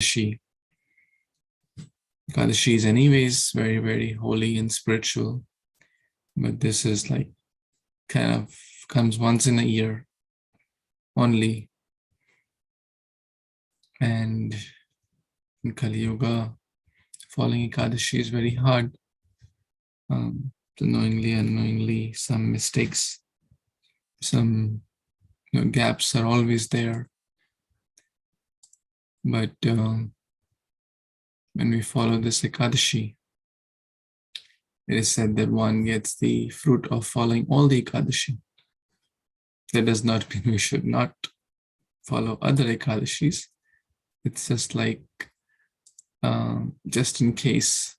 Ekadashi is anyways very, very holy and spiritual, but this is like kind of comes once in a year only. And in Kali Yuga, following Ekadashi is very hard. So knowingly, unknowingly, some mistakes, some gaps are always there. But when we follow this Ekadashi, it is said that one gets the fruit of following all the Ekadashi. That does not mean we should not follow other Ekadashis. It's just like, just in case.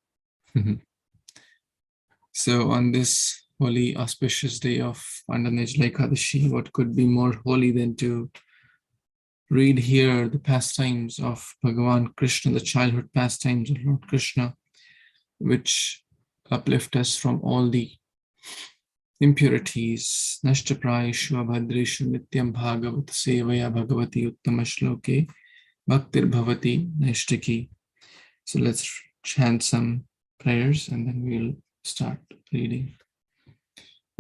So on this holy, auspicious day of Pandhanejla Ekadashi, what could be more holy than to read here the pastimes of Bhagavan Krishna, the childhood pastimes of Lord Krishna, which uplift us from all the impurities. Nashtaprayeshu abhadreshu Nityaṁ bhāgavata-sevayā bhagavati uttama-shloke bhaktir bhavati naishtaki. So let's chant some prayers and then we'll start reading.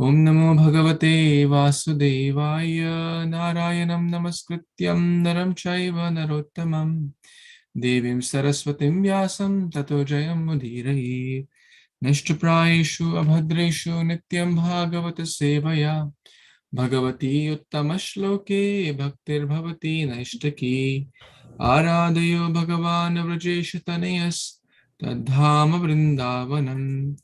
Om Namo Bhagavate Vasudevaya Narayanam Namaskrityam Naram Chaiva Narottamam Devim Saraswatim Vyasam Tato Jayam Mudhirayi Nishtaprayeshu Abhadreshu Nityaṁ bhāgavata-sevayā Bhagavati Uttama-shloke Bhaktir Bhavati Naishtaki Aradayo Bhagavan Vrajesha Tanayas Tadhama Vrindavanam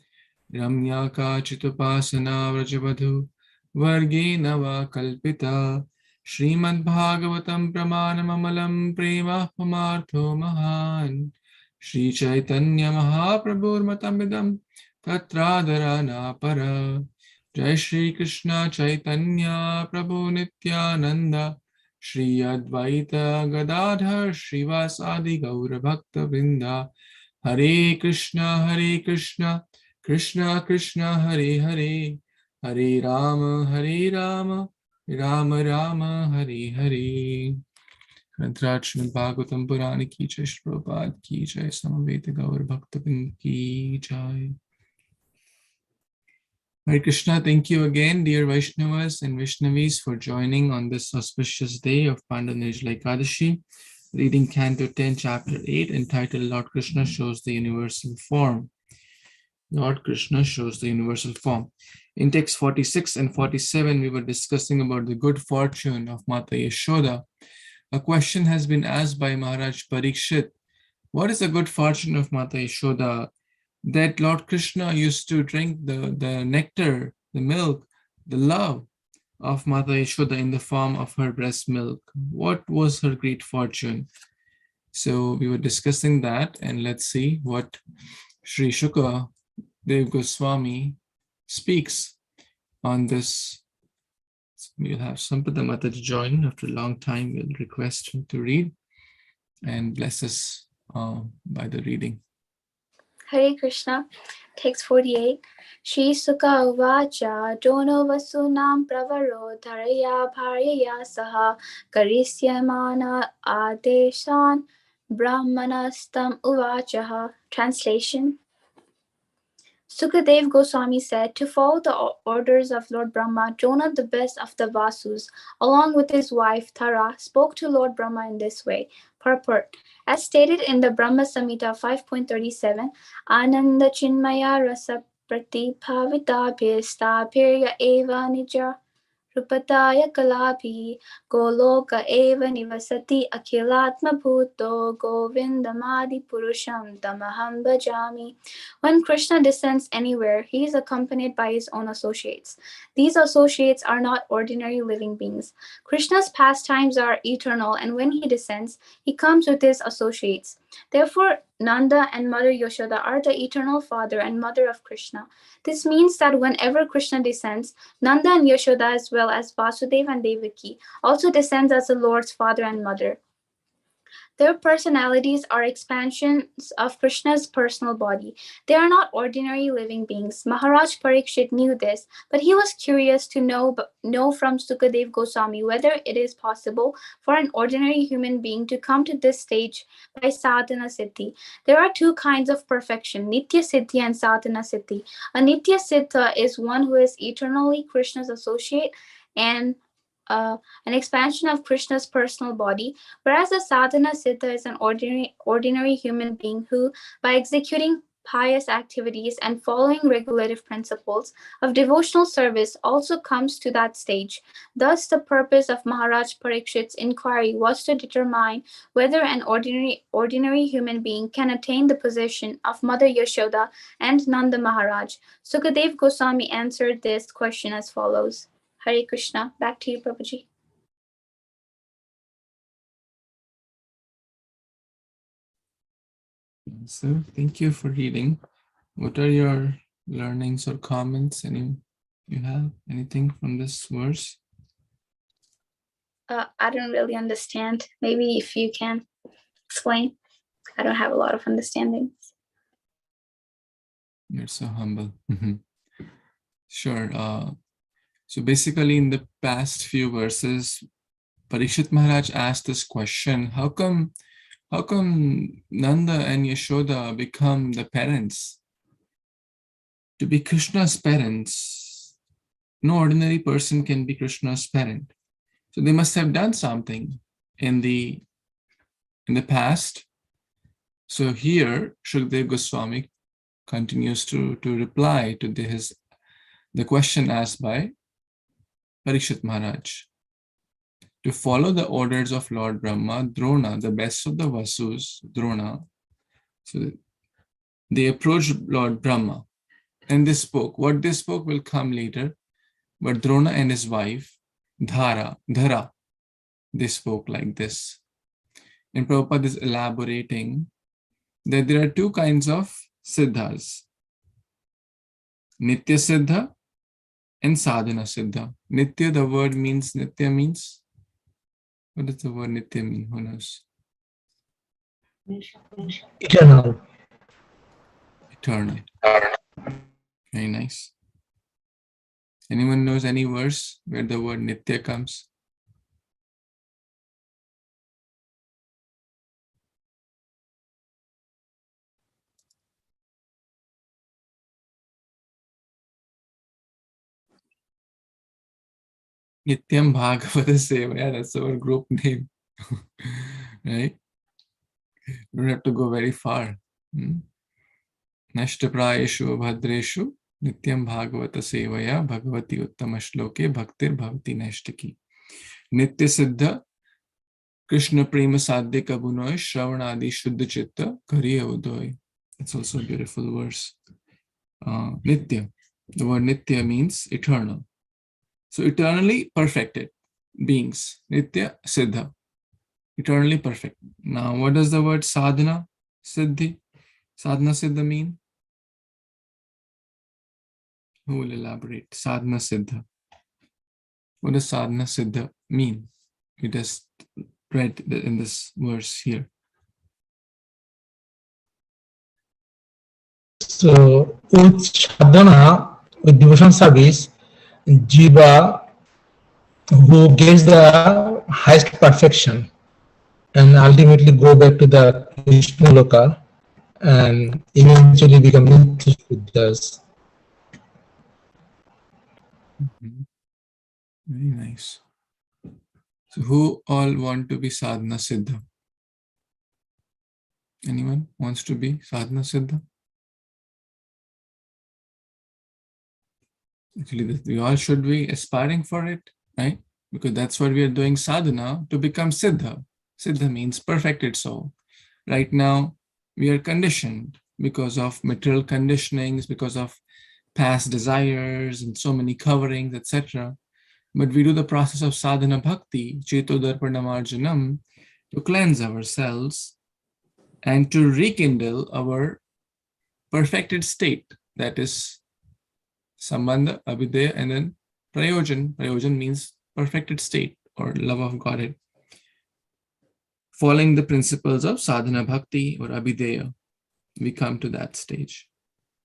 Ramya Kachitupasana Vrajavadhu Vargena va Kalpita Śrīmad-Bhāgavatam Pramanam Amalam Prema Pamartho Mahan Śrī Caitanya Mahāprabhu Matamidam Tatradharana Para Jai Śrī Krishna Caitanya Prabhu Nityananda Śrī Advaita Gadadhar Śrīvasadi Gaura Bhakta Vrinda Hare Kṛṣṇa Krishna Krishna Hare Hare Hare Rama Rama Rama Hare Hare. Śrīmad-Bhāgavatam Purana ki jai, Śrīla Prabhupada ki jai, Samaveta Gaur Bhaktavind ki jai. Hare Krishna, thank you again, dear Vaishnavas and Vaishnavis, for joining on this auspicious day of Pandhanejla Ekadashi, reading Canto 10, Chapter 8, entitled Lord Krishna Shows the Universal Form. Lord Krishna shows the universal form. In text 46 and 47, we were discussing about the good fortune of Mata Yashoda. A question has been asked by Maharaj Parikshit. What is the good fortune of Mata Yashoda? That Lord Krishna used to drink the nectar, the milk, the love of Mata Yashoda in the form of her breast milk. What was her great fortune? So we were discussing that, and let's see what Sri Shuka Dev Goswami speaks on this. So we'll have Sampada Mata to join. After a long time, we'll request him to read and bless us by the reading. Hare Krishna, text 48. Śrī Sukha uvacha Dono vasunam pravaro dharaya bharyaya saha karisyamana adeshan brahmanastam uvachaha. Translation. Sukadev Goswami said, to follow the orders of Lord Brahma, Drona, the best of the Vasus, along with his wife Dhara, spoke to Lord Brahma in this way. Purport. As stated in the Brahma Samhita 5.37, Ananda Chinmaya Rasa Pratibhavitabhyastabhirya Eva Nija Rupataya Kalabhi Goloka Eva Nivasati Akhilatma Bhuto Govindamadi Purusham Tamaham Bhajami. When Krishna descends anywhere, he is accompanied by his own associates. These associates are not ordinary living beings. Krishna's pastimes are eternal, and when he descends, he comes with his associates. Therefore, Nanda and Mother Yashoda are the eternal father and mother of Krishna. This means that whenever Krishna descends, Nanda and Yashoda, as well as Vasudeva and Devaki, also descends as the Lord's father and mother. Their personalities are expansions of Krishna's personal body. They are not ordinary living beings. Maharaj Parikshit knew this, but he was curious to know from Sukadev Goswami whether it is possible for an ordinary human being to come to this stage by sadhana siddhi. There are two kinds of perfection, Nitya Siddhi and Sadhana Siddhi. A Nitya Siddha is one who is eternally Krishna's associate and an expansion of Krishna's personal body, whereas a sadhana siddha is an ordinary human being who, by executing pious activities and following regulative principles of devotional service, also comes to that stage. Thus, the purpose of Maharaj Parikshit's inquiry was to determine whether an ordinary human being can attain the position of Mother Yashoda and Nanda Maharaj. Sukadev Goswami answered this question as follows. Hare Krishna. Back to you, Prabhuji. So, thank you for reading. What are your learnings or comments? You have anything from this verse? I don't really understand. Maybe if you can explain. I don't have a lot of understanding. You're so humble. Sure. So basically, in the past few verses, Parikshit Maharaj asked this question: How come Nanda and Yashoda become the parents? To be Krishna's parents, no ordinary person can be Krishna's parent. So they must have done something in the past. So here, Shukdev Goswami continues to reply to the question asked by Parikshit Maharaj. To follow the orders of Lord Brahma, Drona, the best of the Vasus, Drona, so they approached Lord Brahma and they spoke. What they spoke will come later, but Drona and his wife, Dhara, they spoke like this. And Prabhupada is elaborating that there are two kinds of siddhas, Nitya Siddha and Sadhana Siddha. Nitya, the word Nitya means, what does the word Nitya mean? Who knows? Eternal. Eternal. Very nice. Anyone knows any verse where the word Nitya comes? Nityaṁ bhāgavata-sevayā, that's our group name. Right? You don't have to go very far. Nashtaprayeshu bhadreshu Nityaṁ bhāgavata-sevayā bhagavati uttama-shloke bhaktir bhavati nashtaki. Nitya Siddha Krishna Prema Sadhya Kabunoy Shravanadi Shuddha Chitta Kariya Udoy. That's also a beautiful verse. Nitya. The word Nitya means eternal. So eternally perfected beings. Nitya Siddha. Eternally perfect. Now what does the word Sadhana Siddhi? Sadhana Siddha mean? Who will elaborate? Sadhana Siddha. What does Sadhana Siddha mean? We just read in this verse here. So with sadhana, with devotion service, Jiva who gets the highest perfection and ultimately go back to the Vishnu Loka and eventually become Nitya Siddhas. Very nice. So who all want to be Sadhana Siddha? Anyone wants to be Sadhana Siddha? Actually, we all should be aspiring for it, right? Because that's what we are doing sadhana, to become Siddha. Siddha means perfected soul. Right now, we are conditioned because of material conditionings, because of past desires and so many coverings, etc. But we do the process of sadhana bhakti, Chetodarpanamarjanam, to cleanse ourselves and to rekindle our perfected state. That is Sambandha, Abhidheya, and then Prayojan. Prayojan means perfected state or love of Godhead. following the principles of sadhana bhakti or abhideya, we come to that stage.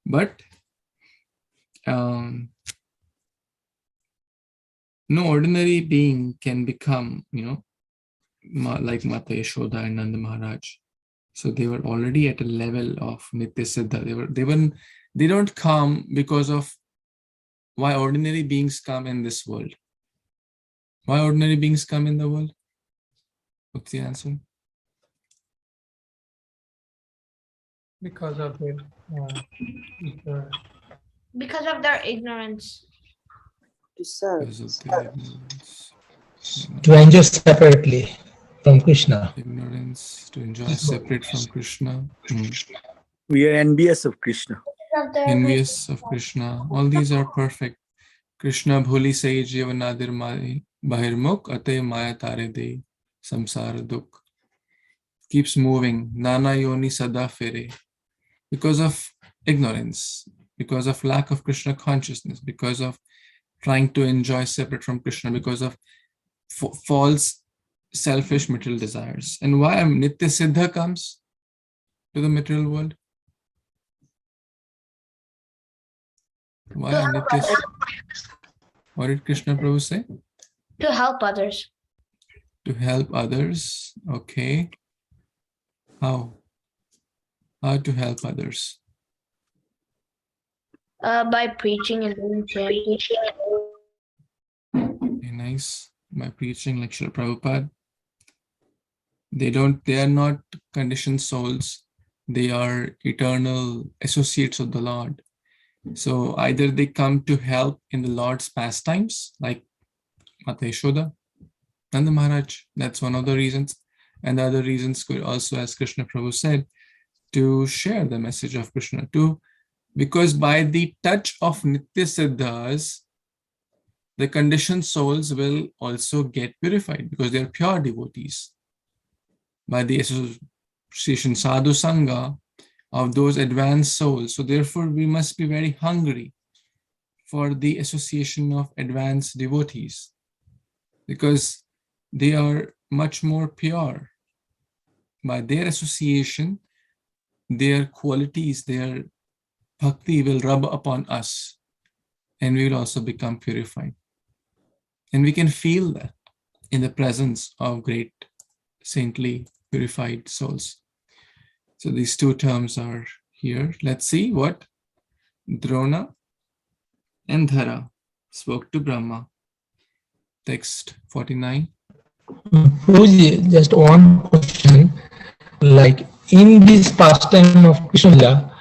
But no ordinary being can become, like Mata Yashoda and Nanda Maharaj. So they were already at a level of Nitya Siddha. They don't come because of why ordinary beings come in this world. Why ordinary beings come in the world? What's the answer? Because of their Because of their ignorance. To serve. Because of their ignorance. to enjoy separately from Krishna. Ignorance, to enjoy separate from Krishna. We are envious of Krishna. Envious of Krishna. All these are perfect. Krishna bhuli sai jivanadir bahirmukh ate maya tare de samsara dukh. Keeps moving. Nana yoni sada fere. Because of ignorance, because of lack of Krishna consciousness, because of trying to enjoy separate from Krishna, because of false, selfish material desires. And why Nitya Siddha comes to the material world? Why Nitya Siddha? What did Krishna Prabhu say? To help others. To help others. Okay. How? How to help others? By preaching and doing chanting. Very nice. By preaching like Srila Prabhupada. They are not conditioned souls. They are eternal associates of the Lord. So either they come to help in the Lord's pastimes, like Mata Yashoda, Nanda Maharaj. That's one of the reasons. And the other reasons could also, as Krishna Prabhu said, to share the message of Krishna too, because by the touch of Nitya Siddhas, the conditioned souls will also get purified because they are pure devotees. By the association sadhu sangha of those advanced souls. So therefore we must be very hungry for the association of advanced devotees because they are much more pure. By their association, their qualities, their bhakti will rub upon us and we will also become purified. And we can feel that in the presence of great saintly purified souls. So these two terms are here. Let's see what Drona and Dhara spoke to Brahma. Text 49. Prabhuji, just one question, like in this pastime of Krishna,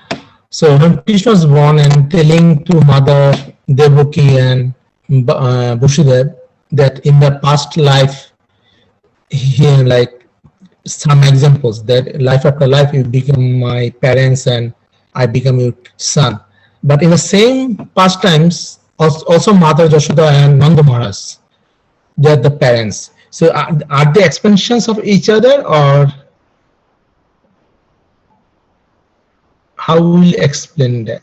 so when Krishna was born and telling to Mother Devaki and Bushidev that in the past life, he like some examples that life after life you become my parents and I become your son. But in the same pastimes, also Mother Yashoda and Nanda Maharaj, they are the parents. So are they expansions of each other, or how will you explain that?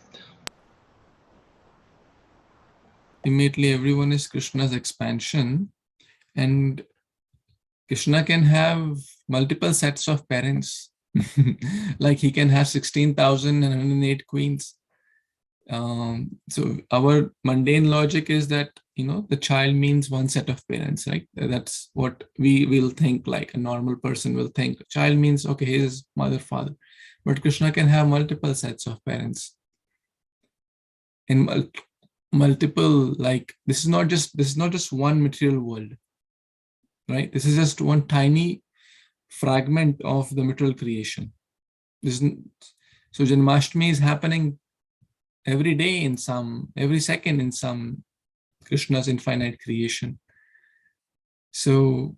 Immediately everyone is Krishna's expansion, and Krishna can have multiple sets of parents. Like he can have 16,108 queens. So our mundane logic is that, the child means one set of parents, right? That's what we will think, like a normal person will think. Child means, okay, his mother, father. But Krishna can have multiple sets of parents. And multiple, like, this is not just one material world, right? This is just one tiny fragment of the material creation. So Janmashtami is happening every day every second in some Krishna's infinite creation. So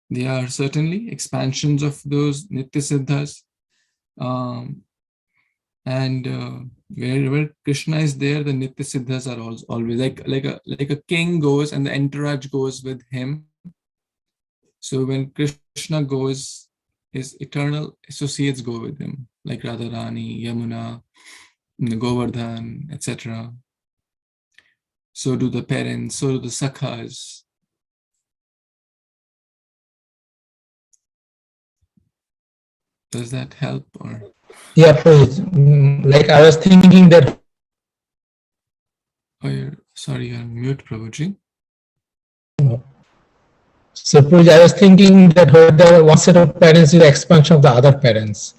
they are certainly expansions of those Nitya Siddhas. And wherever Krishna is there, the Nitya Siddhas are always like a king goes and the entourage goes with him. So when Krishna goes, his eternal associates go with him, like Radharani, Yamuna, Govardhan, etc. So do the parents, so do the sakhas. Does that help or? Yeah, Prabhuji. Like I was thinking that. Oh, you're on mute, Prabhuji. So Prabhuji, I was thinking that whether one set of parents is the expansion of the other parents.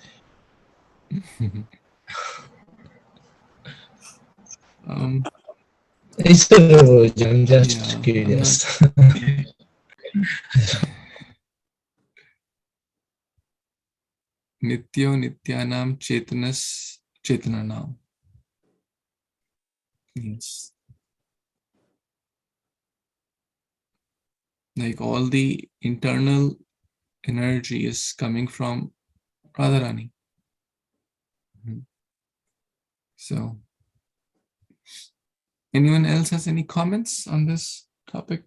It's a Prabhuji, I'm just curious. Nityo Nityanam Chetanas Chetananam. Yes. Like all the internal energy is coming from Radharani. So, anyone else has any comments on this topic?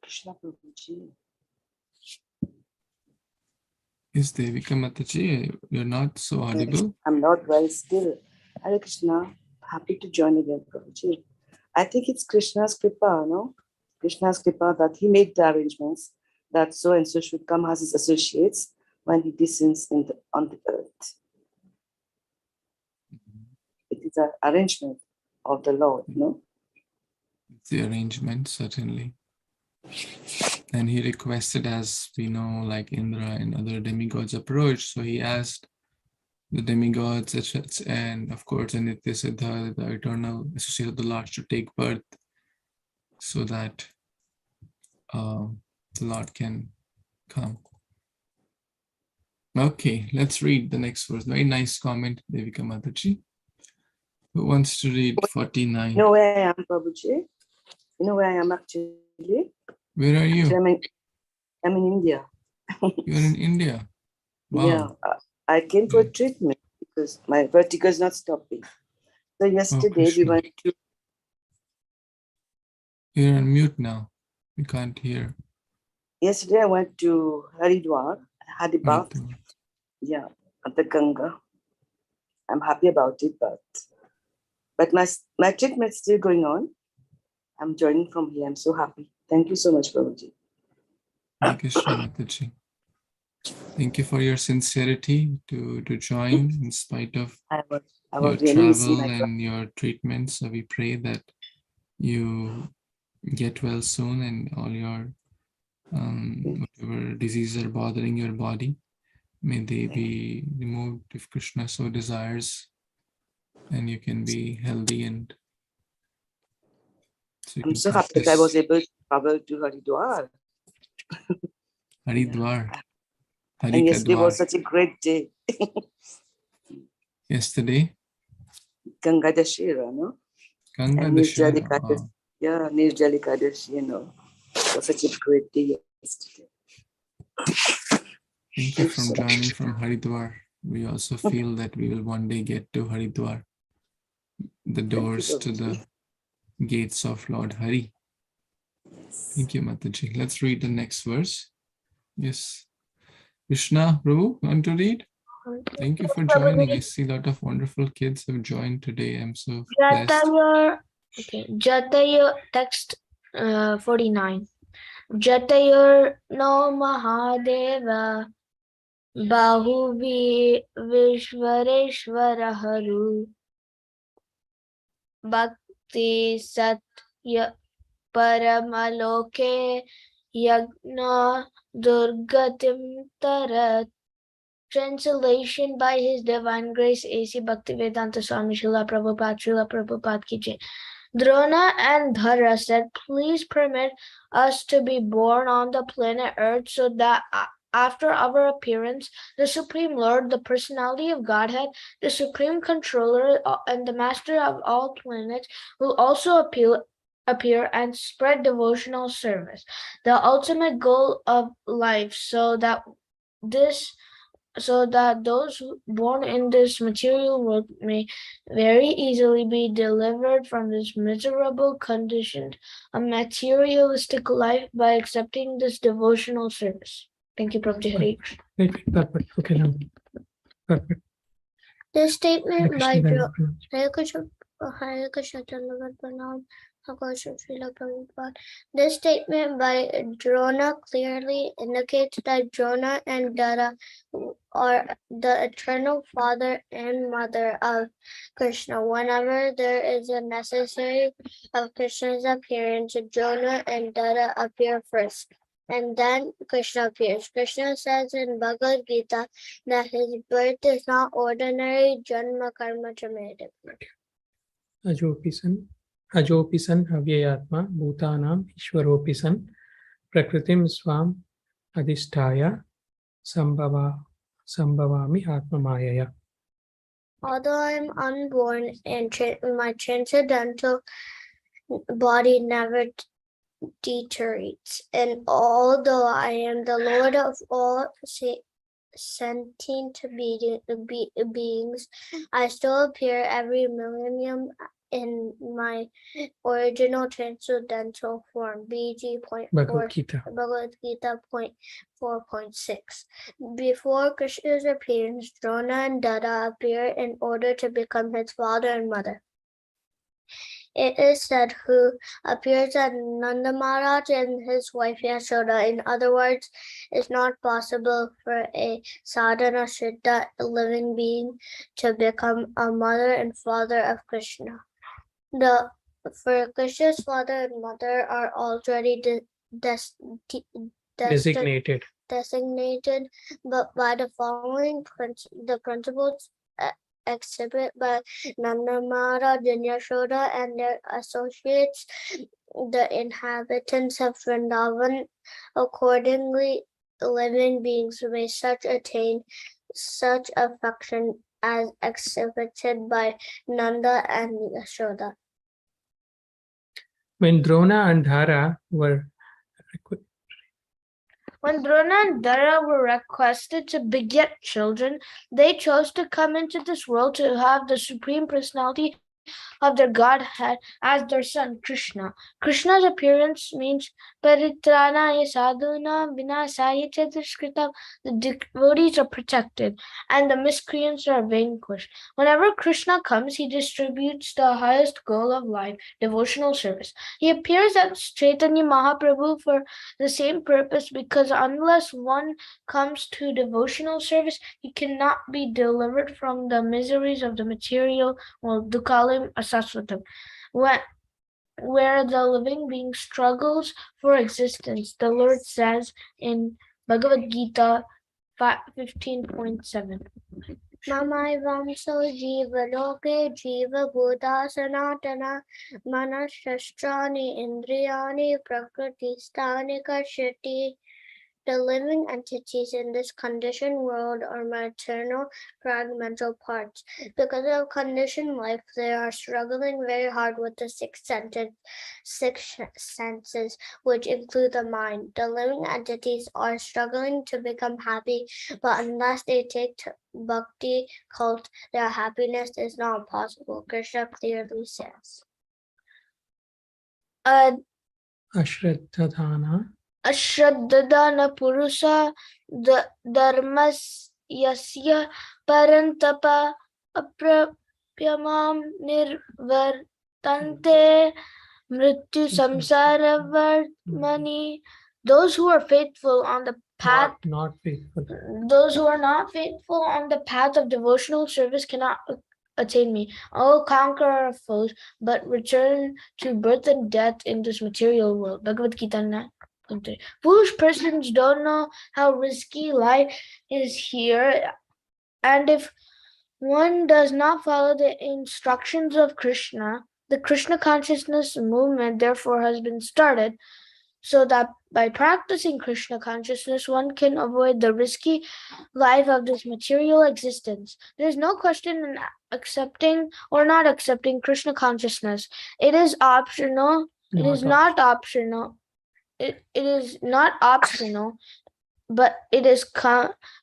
Krishna Prabhuji. Yes, Devika Mataji, you're not so audible. I'm not well still. Hare Krishna, happy to join again, Prabhuji. I think it's Krishna's kripa, no? Krishna's kripa that he made the arrangements that so and so should come as his associates when he descends on the earth. It is an arrangement of the Lord, no? It's the arrangement, certainly. And he requested, as we know, like Indra and other demigods approached. So he asked the demigods, and of course, Nitya Siddha, the eternal associate of the Lord, to take birth so that the Lord can come. Okay, let's read the next verse. Very nice comment, Devika Mataji. Who wants to read 49? You know where I am, Prabhuji? You know where I am actually? Where are you? I'm in India. You're in India. Wow. Yeah, I came for treatment because my vertigo is not stopping. So yesterday we went to. You're on mute now. We can't hear. Yesterday I went to Haridwar. I had a bath. Yeah, at the Ganga. I'm happy about it, but my treatment's still going on. I'm joining from here. I'm so happy. Thank you so much, Prabhuji. Thank you, Mataji. Thank you for your sincerity to join in spite of your travel and your treatment. So we pray that you get well soon and all your whatever diseases are bothering your body, may they be removed if Krishna so desires, and you can be healthy and so I'm so happy that I was able to travel to Haridwar. Haridwar. And yesterday was such a great day. Yesterday? Ganga Dashera, no? Ganga Dashera. Yeah, Nirjali Kadashi, you know. It was such a great day yesterday. Thank you for joining from Haridwar. We also feel that we will one day get to Haridwar, the doors to the gates of Lord Hari. Thank you, Mataji. Let's read the next verse. Yes. Krishna, Prabhu, want to read? Thank you for joining. I see a lot of wonderful kids have joined today. I'm so blessed. Jataya, text 49. Jatayur no Mahadeva Bahuvi Vishvareshvara Haru Bhakti Satya Paramaloke Yagna Durgatim Tarat. Translation by His Divine Grace A.C. Bhaktivedanta Swami Srila Prabhupada Ki Jai. Drona and Dhara said, please permit us to be born on the planet Earth so that after our appearance, the Supreme Lord, the personality of Godhead, the Supreme Controller and the Master of all planets will also appear and spread devotional service, the ultimate goal of life, so that those born in this material world may very easily be delivered from this miserable condition of materialistic life by accepting this devotional service. Thank you, Prabhuji. Perfect. Okay, now. Perfect. The statement by Hare Krishna, Hare Kṛṣṇa This statement by Drona clearly indicates that Drona and Dhara are the eternal father and mother of Krishna. Whenever there is a necessary of Krishna's appearance, Drona and Dhara appear first, and then Krishna appears. Krishna says in Bhagavad Gita that his birth is not ordinary janma karma tremendum. Ajopi san avyayatma bhutanam ishwaropi san prakritim swam adhisthaya sambhavami atma mayaya. Although I am unborn and my transcendental body never deteriorates, and although I am the Lord of all sentient beings, I still appear every millennium in my original transcendental form. BG Bhagavad Gita. Bhagavad Gita 4.6. Before Krishna's appearance, Drona and Dhara appear in order to become his father and mother. It is said who appears as Nanda Maharaj and his wife Yashoda. In other words, it's not possible for a sadhana siddha living being to become a mother and father of Krishna. For Krishna's father and mother are already designated, but by the following the principles exhibit by Nanda Maharaj and Yashoda and their associates, the inhabitants of Vrindavan, accordingly living beings may attain such affection as exhibited by Nanda and Yashoda. When Drona and Dhara were requested to beget children, they chose to come into this world to have the Supreme Personality of their Godhead as their son, Krishna. Krishna's appearance means Paritranaya Sadhuna Vinasaya Chaturshkritam. The devotees are protected and the miscreants are vanquished. Whenever Krishna comes, he distributes the highest goal of life, devotional service. He appears as Chaitanya Mahāprabhu for the same purpose, because unless one comes to devotional service, he cannot be delivered from the miseries of the material world. Dukalim Asasvatam, where the living being struggles for existence. The Lord says in Bhagavad Gita 15.7. Mamai Vamso Jiva Loke Jiva Buddha Sanatana Manashastrani Indriyani Prakriti Sthani Karshati. The living entities in this conditioned world are maternal fragmental parts. Because of conditioned life, they are struggling very hard with the six senses, which include the mind. The living entities are struggling to become happy, but unless they take to bhakti cult, their happiness is not possible. Krishna clearly says. Ashraddhana Purusa Dharmas Yasya Parantapa Aprapyamam Nirvartante Mrityu Samsara Vartmani. Those who are faithful on the path, those who are not faithful on the path of devotional service cannot attain me. O conqueror of foes, but return to birth and death in this material world. Bhagavad Gita 9. Foolish persons don't know how risky life is here, and if one does not follow the instructions of Krishna, the Krishna consciousness movement therefore has been started, so that by practicing Krishna consciousness, one can avoid the risky life of this material existence. There is no question in accepting or not accepting Krishna consciousness. It is optional. It is not optional. It is not optional, but it is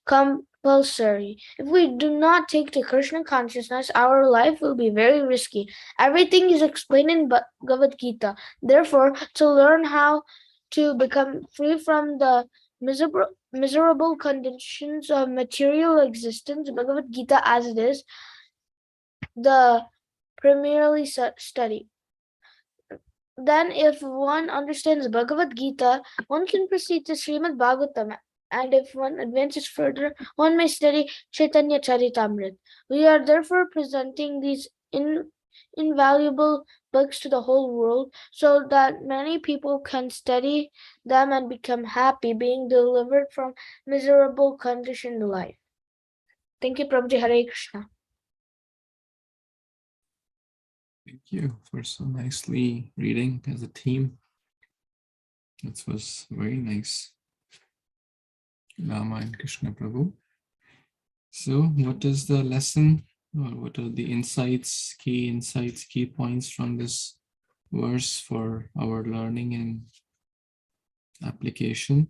compulsory. If we do not take to Krishna consciousness, our life will be very risky. Everything is explained in Bhagavad Gita. Therefore, to learn how to become free from the miserable conditions of material existence, Bhagavad Gita as it is, the primarily study. then if one understands Bhagavad Gita, one can proceed to Śrīmad-Bhāgavatam, and if one advances further, one may study Caitanya-caritāmṛta. We are therefore presenting these invaluable books to the whole world so that many people can study them and become happy, being delivered from miserable conditioned life. Thank you, Prabhuji. Hare Kṛṣṇa. Thank you for so nicely reading as a team. That was very nice. Rama and Krishna Prabhu. So what is the lesson, or what are the key points from this verse for our learning and application?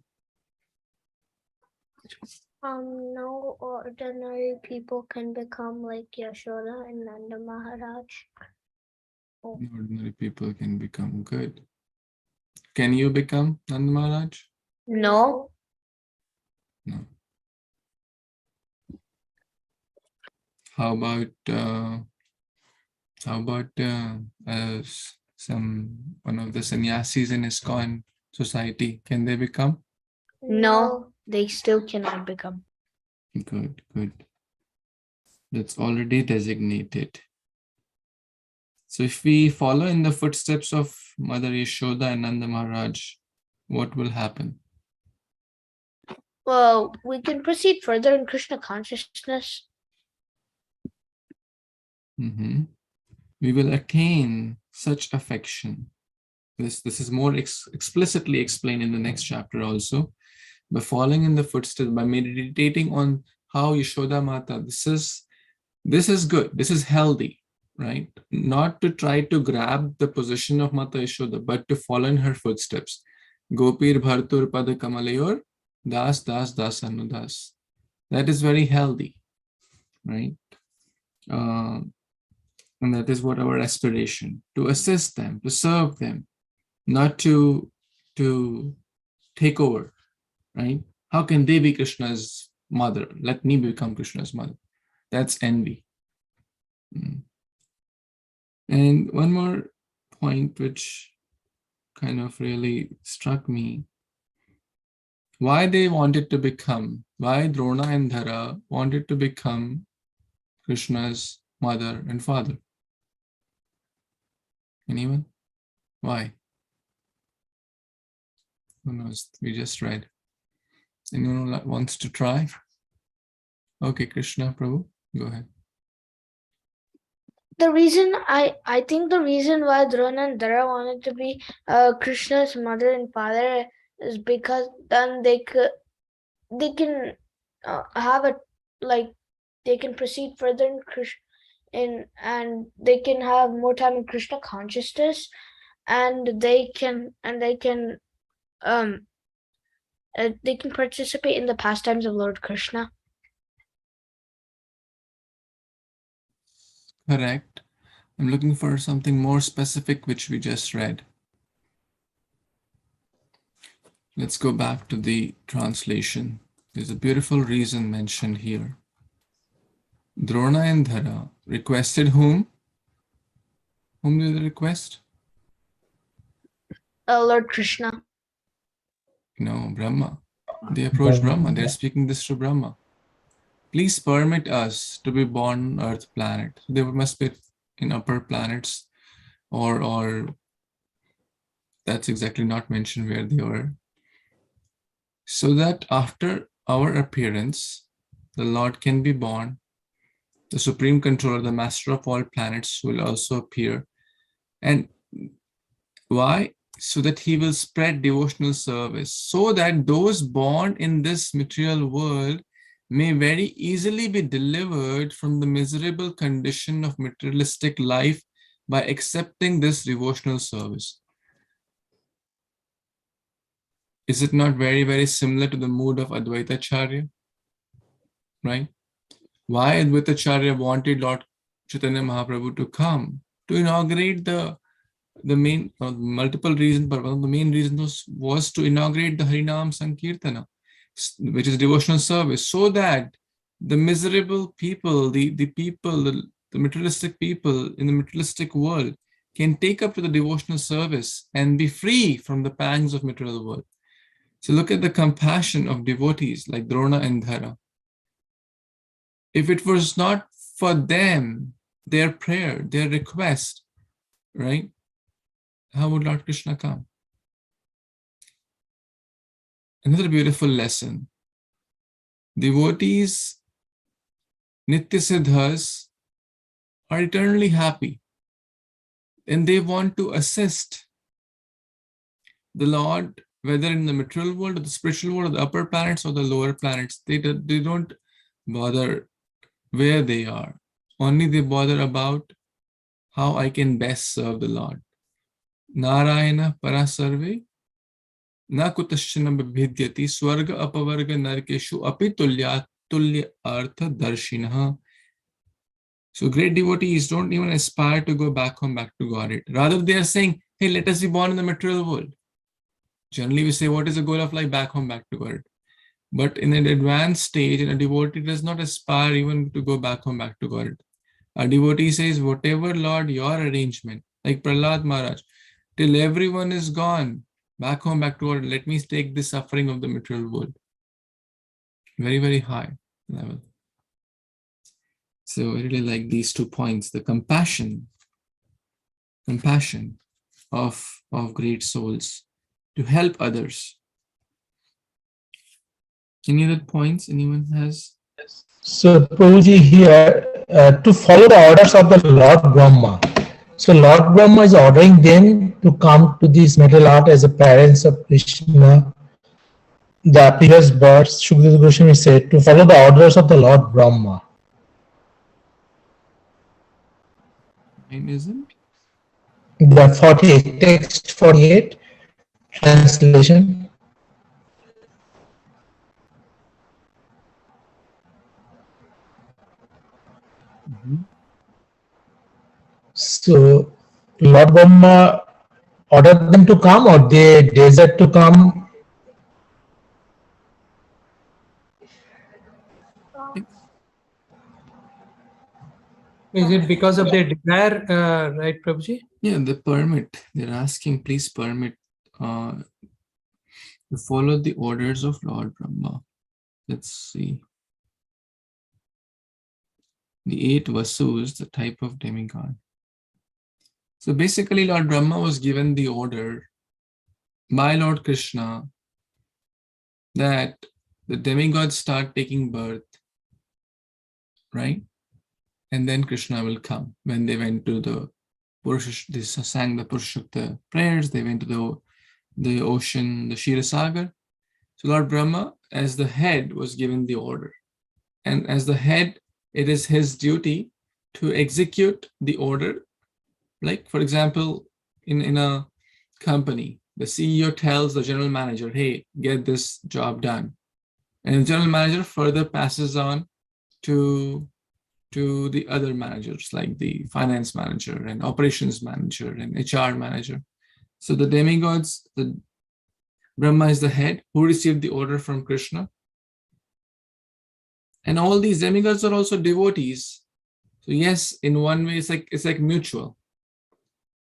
No ordinary people can become like Yashoda and Nanda Maharaj. Ordinary people can become good. Can you become Nanda Maharaj? No. No. How about one of the sannyasis in ISKCON society? Can they become? No, they still cannot become. Good, good. That's already designated. So if we follow in the footsteps of Mother Yashoda and Nanda Maharaj, what will happen? Well, we can proceed further in Krishna consciousness. We will attain such affection. This is more explicitly explained in the next chapter also. By following in the footsteps, by meditating on how Yashoda Mata, this is good, this is healthy, right? Not to try to grab the position of Mata Yashoda, but to follow in her footsteps. Gopir Bhartur Pada Kamalayor Das Das Das Anudas. That is very healthy, right? And that is what our aspiration, to assist them, to serve them, not to take over, right? How can they be Krishna's mother? Let me become Krishna's mother. That's envy. And one more point which kind of really struck me. Why they wanted to become, why Drona and Dhara wanted to become Krishna's mother and father. Anyone? Why? Who knows? We just read. Anyone who wants to try? Okay, Krishna Prabhu, go ahead. The reason I think the reason why Drona and Dhara wanted to be Krishna's mother and father is because then they can have a they can proceed further in Krishna and they can have more time in Krishna consciousness, and they can participate in the pastimes of Lord Krishna. Correct. I'm looking for something more specific which we just read. Let's go back to the translation. There's a beautiful reason mentioned here. Drona and Dhara requested whom? Whom did they request? Lord Krishna. No, Brahma. They approached Brahma. They're speaking this to Brahma. Please permit us to be born on Earth planet. They must be in upper planets, or that's exactly not mentioned where they were. So that after our appearance, the Lord can be born. The Supreme Controller, the Master of all planets, will also appear. And why? So that he will spread devotional service, so that those born in this material world may very easily be delivered from the miserable condition of materialistic life by accepting this devotional service. Is it not very, very similar to the mood of Advaitacharya? Right? Why Advaitacharya wanted Lord Chaitanya Mahaprabhu to come? To inaugurate the main, multiple reasons, but one of the main reasons was to inaugurate the Harinam Sankirtana, which is devotional service, so that the miserable people, the materialistic people in the materialistic world can take up to the devotional service and be free from the pangs of material world. So look at the compassion of devotees like Drona and Dhara. If it was not for them, their prayer, their request, right? How would Lord Krishna come? Another beautiful lesson. Devotees, Nitya Siddhas, are eternally happy. And they want to assist the Lord, whether in the material world or the spiritual world or the upper planets or the lower planets. They don't bother where they are. Only they bother about how I can best serve the Lord. Narayana parasarve na kutashana bibhidyati swarga apavarga narkeshu api tulya artha darshinaha. So great devotees don't even aspire to go back home, back to Godhead. Rather, they are saying, hey, let us be born in the material world. Generally, we say, what is the goal of life? Back home, back to Godhead. But in an advanced stage, a devotee does not aspire even to go back home, back to Godhead. A devotee says, whatever, Lord, your arrangement, like Prahlad Maharaj, till everyone is gone, back home, back to Godhead, let me take the suffering of the material world. Very, very high level. So I really like these 2 points, the compassion of great souls to help others. Any other points anyone has? So Prabhuji here, to follow the orders of the Lord Brahma. So Lord Brahma is ordering them to come to this material earth as the parents of Krishna. The previous verse, Shukadeva Goswami said, to follow the orders of the Lord Brahma. Isn't? The 48, text 48, translation. So Lord Brahma ordered them to come, or they desired to come? Is it because of their desire, right, Prabhuji? Yeah, the permit. They're asking, please permit to follow the orders of Lord Brahma. Let's see. The 8 Vasus, the type of demigod. So basically, Lord Brahma was given the order by Lord Krishna that the demigods start taking birth, right? And then Krishna will come. When they went to the Purusha, they sang the Purushakta prayers, they went to the ocean, the Kshirosagar. So Lord Brahma, as the head, was given the order. And as the head, it is his duty to execute the order. Like, for example, in a company, the CEO tells the general manager, hey, get this job done. And the general manager further passes on to the other managers, like the finance manager and operations manager and HR manager. So the demigods, the Brahma is the head who received the order from Krishna. And all these demigods are also devotees. So yes, in one way, it's like mutual.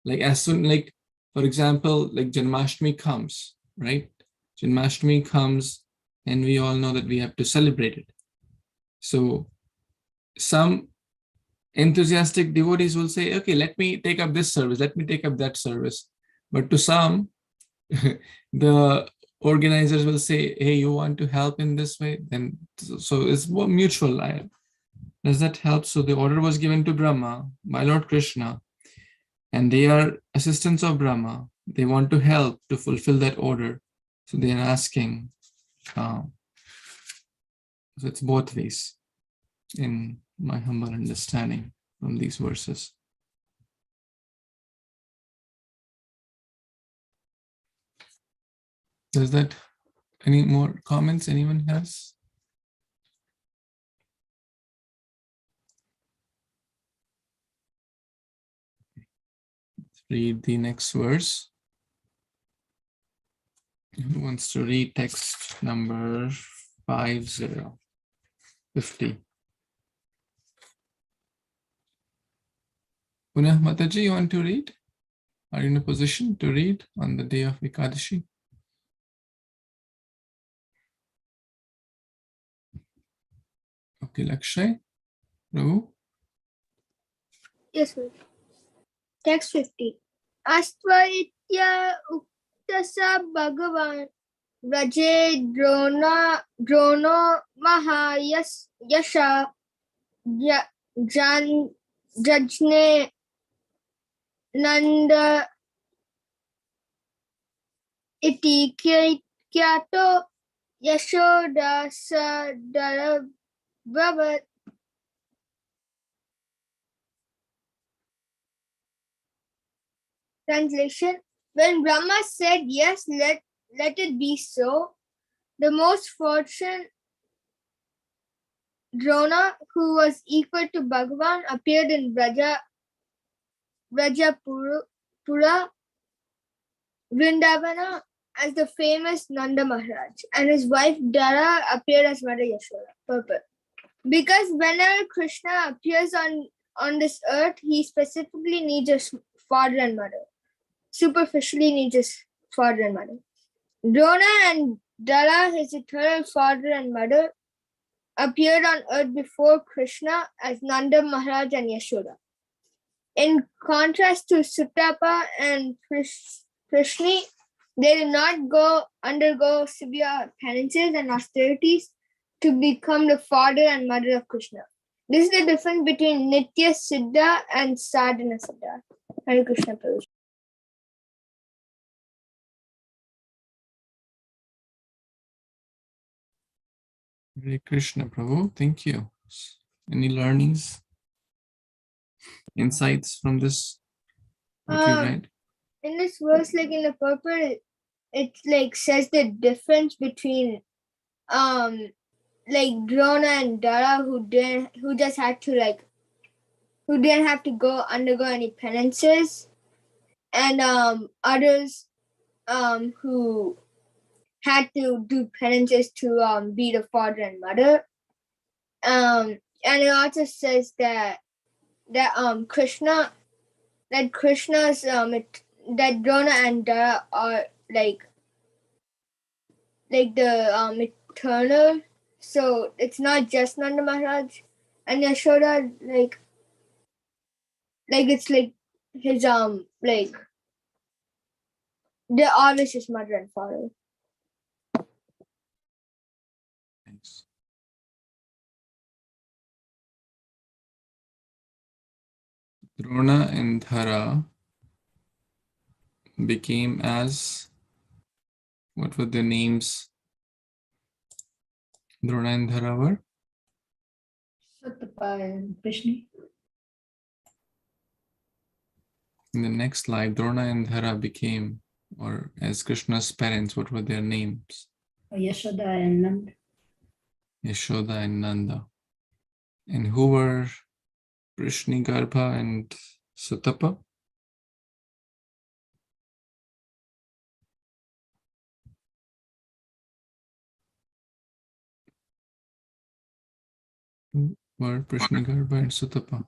Like as soon, like for example, like Janmashtami comes, right? Janmashtami comes, and we all know that we have to celebrate it. So some enthusiastic devotees will say, okay, let me take up this service, let me take up that service. But to some, the organizers will say, hey, you want to help in this way? Then so it's more mutual. Does that help? So the order was given to Brahma by Lord Krishna, and they are assistants of Brahma. They want to help to fulfill that order. So they are asking. So it's both ways, in my humble understanding from these verses. Does that, any more comments anyone has? Let's read the next verse. Who wants to read text number 50? Punah Mataji, you want to read? Are you in a position to read on the day of Ekadashi? Okay, Lakshay, Prabhu. Yes, sir. Text 50. Astvaitya uktasa bhagavan Raje drono mahayasha jajne nanda iti kyato yashoda sadara bhavat. Translation. When Brahma said yes, let it be so, the most fortunate Drona, who was equal to Bhagavan, appeared in Vrajapura, Vrindavana as the famous Nanda Maharaj, and his wife Dhara appeared as Mother Yashoda. Purport. Because whenever Krishna appears on this earth, he specifically needs a father and mother. Superficially needs his father and mother. Drona and Dhara, his eternal father and mother, appeared on earth before Krishna as Nanda Maharaj and Yashoda. In contrast to Sutapa and Krishna, they did not undergo severe penances and austerities to become the father and mother of Krishna. This is the difference between Nitya Siddha and Sadhana Siddha. Hare Kṛṣṇa, Prabhu. Hare Krishna, Prabhu. Thank you. Any learnings, insights from this? What you read? In this verse, like in the purport, it like says the difference between like Drona and Dhara who didn't have to undergo any penances, and others who had to do penances to be the father and mother. And it also says that Krishna's that Drona and Dhara are like the eternal. So it's not just Nanda Maharaj and Yashoda, like it's like his like they're always his mother and father. Thanks. Drona and Dhara became as, what were their names? Drona and Dhara were? Sutapa and Krishna. In the next slide, Drona and Dhara became, or as Krishna's parents, what were their names? Yashoda and Nanda. Yashoda and Nanda. And who were Prishni-garbha and Sutapa? Who were Prishni-garbha and Sutapa?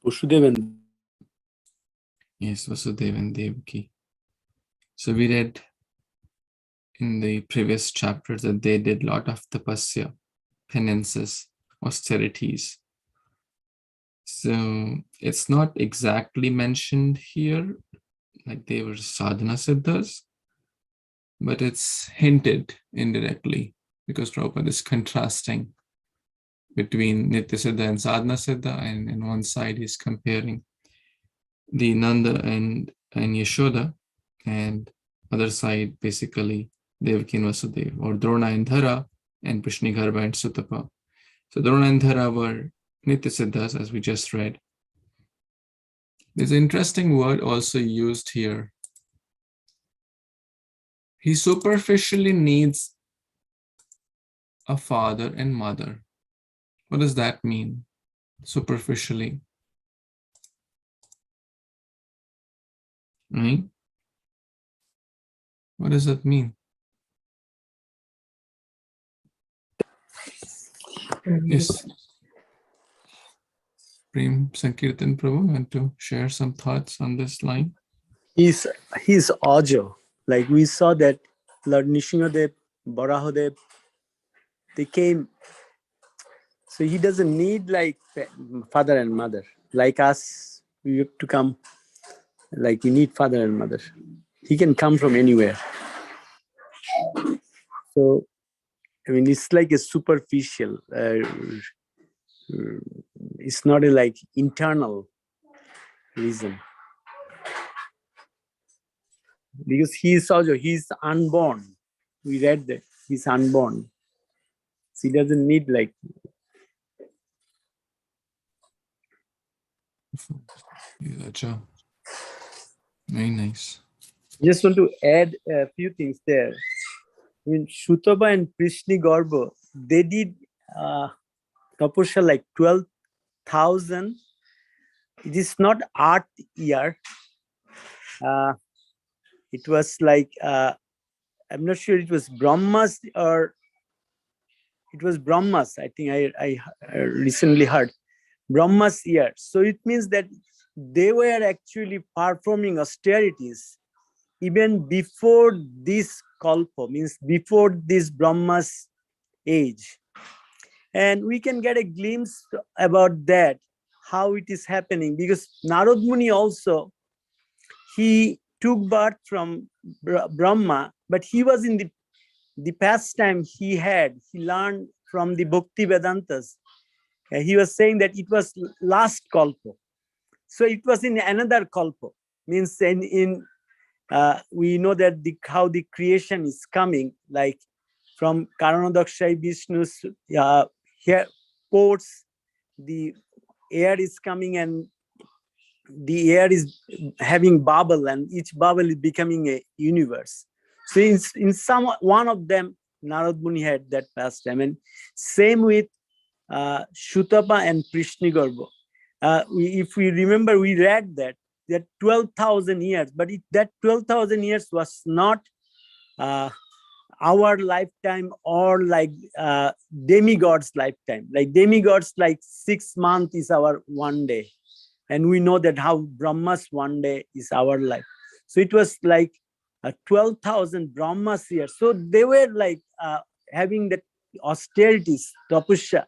Vasudeva and Yes, Vasudeva and Devaki. So we read in the previous chapters that they did a lot of tapasya, penances, austerities. So it's not exactly mentioned here, like they were sadhana siddhas, but it's hinted indirectly because Prabhupada is contrasting between Nitya Siddha and Sadhana Siddha, and in one side he's comparing the Nanda and Yashoda, and other side basically Devaki and Vasudeva, or Drona and Dhara and Prishni-garbha and Sutapa. So Drona and Dhara were Nitya Siddhas, as we just read. There's an interesting word also used here. He superficially needs a father and mother. What does that mean? Superficially. Right? What does that mean? Yes. Prem Sankirtan Prabhu, want to share some thoughts on this line? He's Ajo. Like we saw that Lord Nrsimhadev, Barahadev, they came. So he doesn't need like father and mother. Like us, we have to come. Like we need father and mother. He can come from anywhere. So, I mean, it's like a superficial. It's not a like internal reason. Because he's unborn. We read that he's unborn. So he doesn't need like. Yeah, very nice. Just want to add a few things there. I mean, Shutaba and Prishni Garba, they did tapasya like 12,000. It is not Earth year. It was like, I'm not sure it was Brahmas or it was Brahmas. I think I recently heard Brahmas year. So it means that they were actually performing austerities even before this kalpa, means before this Brahma's age. And we can get a glimpse about that, how it is happening, because Narad Muni also, he took birth from Brahma, but he was in the pastime he learned from the Bhakti Vedantas. He was saying that it was last kalpa. So it was in another kalpa, means we know that how the creation is coming, like from Karanadakshay Vishnu's here ports, the air is coming and the air is having bubble, and each bubble is becoming a universe. So in one of them, Narad Muni had that pastime, and same with Shutapa and Prishnigarba. If we remember, we read that 12,000 years, but that 12,000 years was not our lifetime or like demigod's lifetime. Like demigods, like 6 months is our one day. And we know that how Brahma's one day is our life. So it was like 12,000 Brahma's years. So they were like having that austerities, tapasya.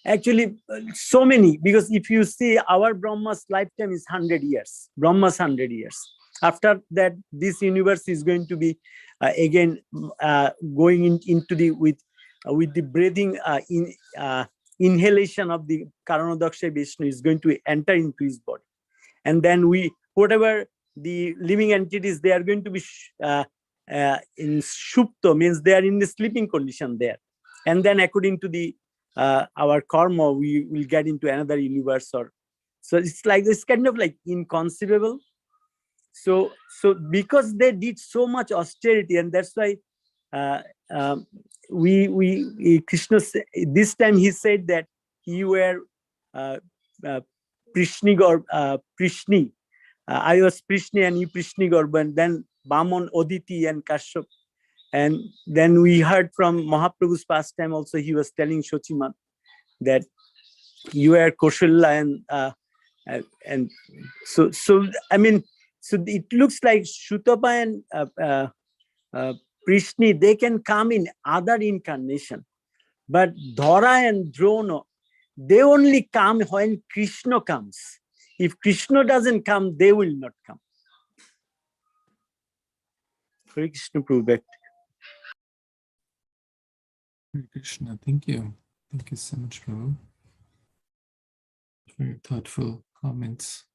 Actually, so many, because if you see our Brahma's lifetime is 100 years, Brahma's 100 years. After that, this universe is going to be again going into the with the breathing inhalation of the Karanadaksha Vishnu is going to enter into his body, and then whatever the living entities, they are going to be in shupto, means they are in the sleeping condition there, and then according to the our karma, we will get into another universe. Or so it's like this kind of like inconceivable. So because they did so much austerity, and that's why Krishna this time he said that you were Prishni or Prishni. I was Prishni and you Prishni Gorba, and then Bamon, Oditi and Kashyap. And then we heard from Mahaprabhu's pastime also, he was telling Shochiman that you are Kausalya, and so I mean, so it looks like Shutapa and Prishni, they can come in other incarnation, but Dhara and Drona, they only come when Krishna comes. If Krishna doesn't come, they will not come. Hare Kṛṣṇa, Prabhu. Hare Krishna, thank you. Thank you so much, Prabhu. Very thoughtful comments.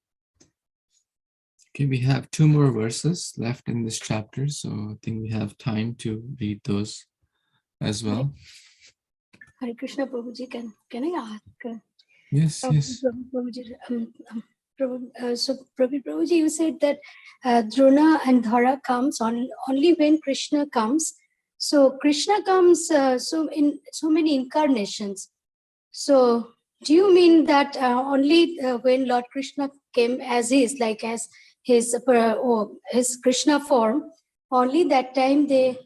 Okay, we have 2 more verses left in this chapter, so I think we have time to read those as well. Hare Krishna, Prabhuji, can I ask? Yes, yes. Prabhuji, so Prabhuji, you said that Drona and Dhara comes only when Krishna comes. So Krishna comes in so many incarnations. So do you mean that only when Lord Krishna came as is, like as his Krishna form, only that time they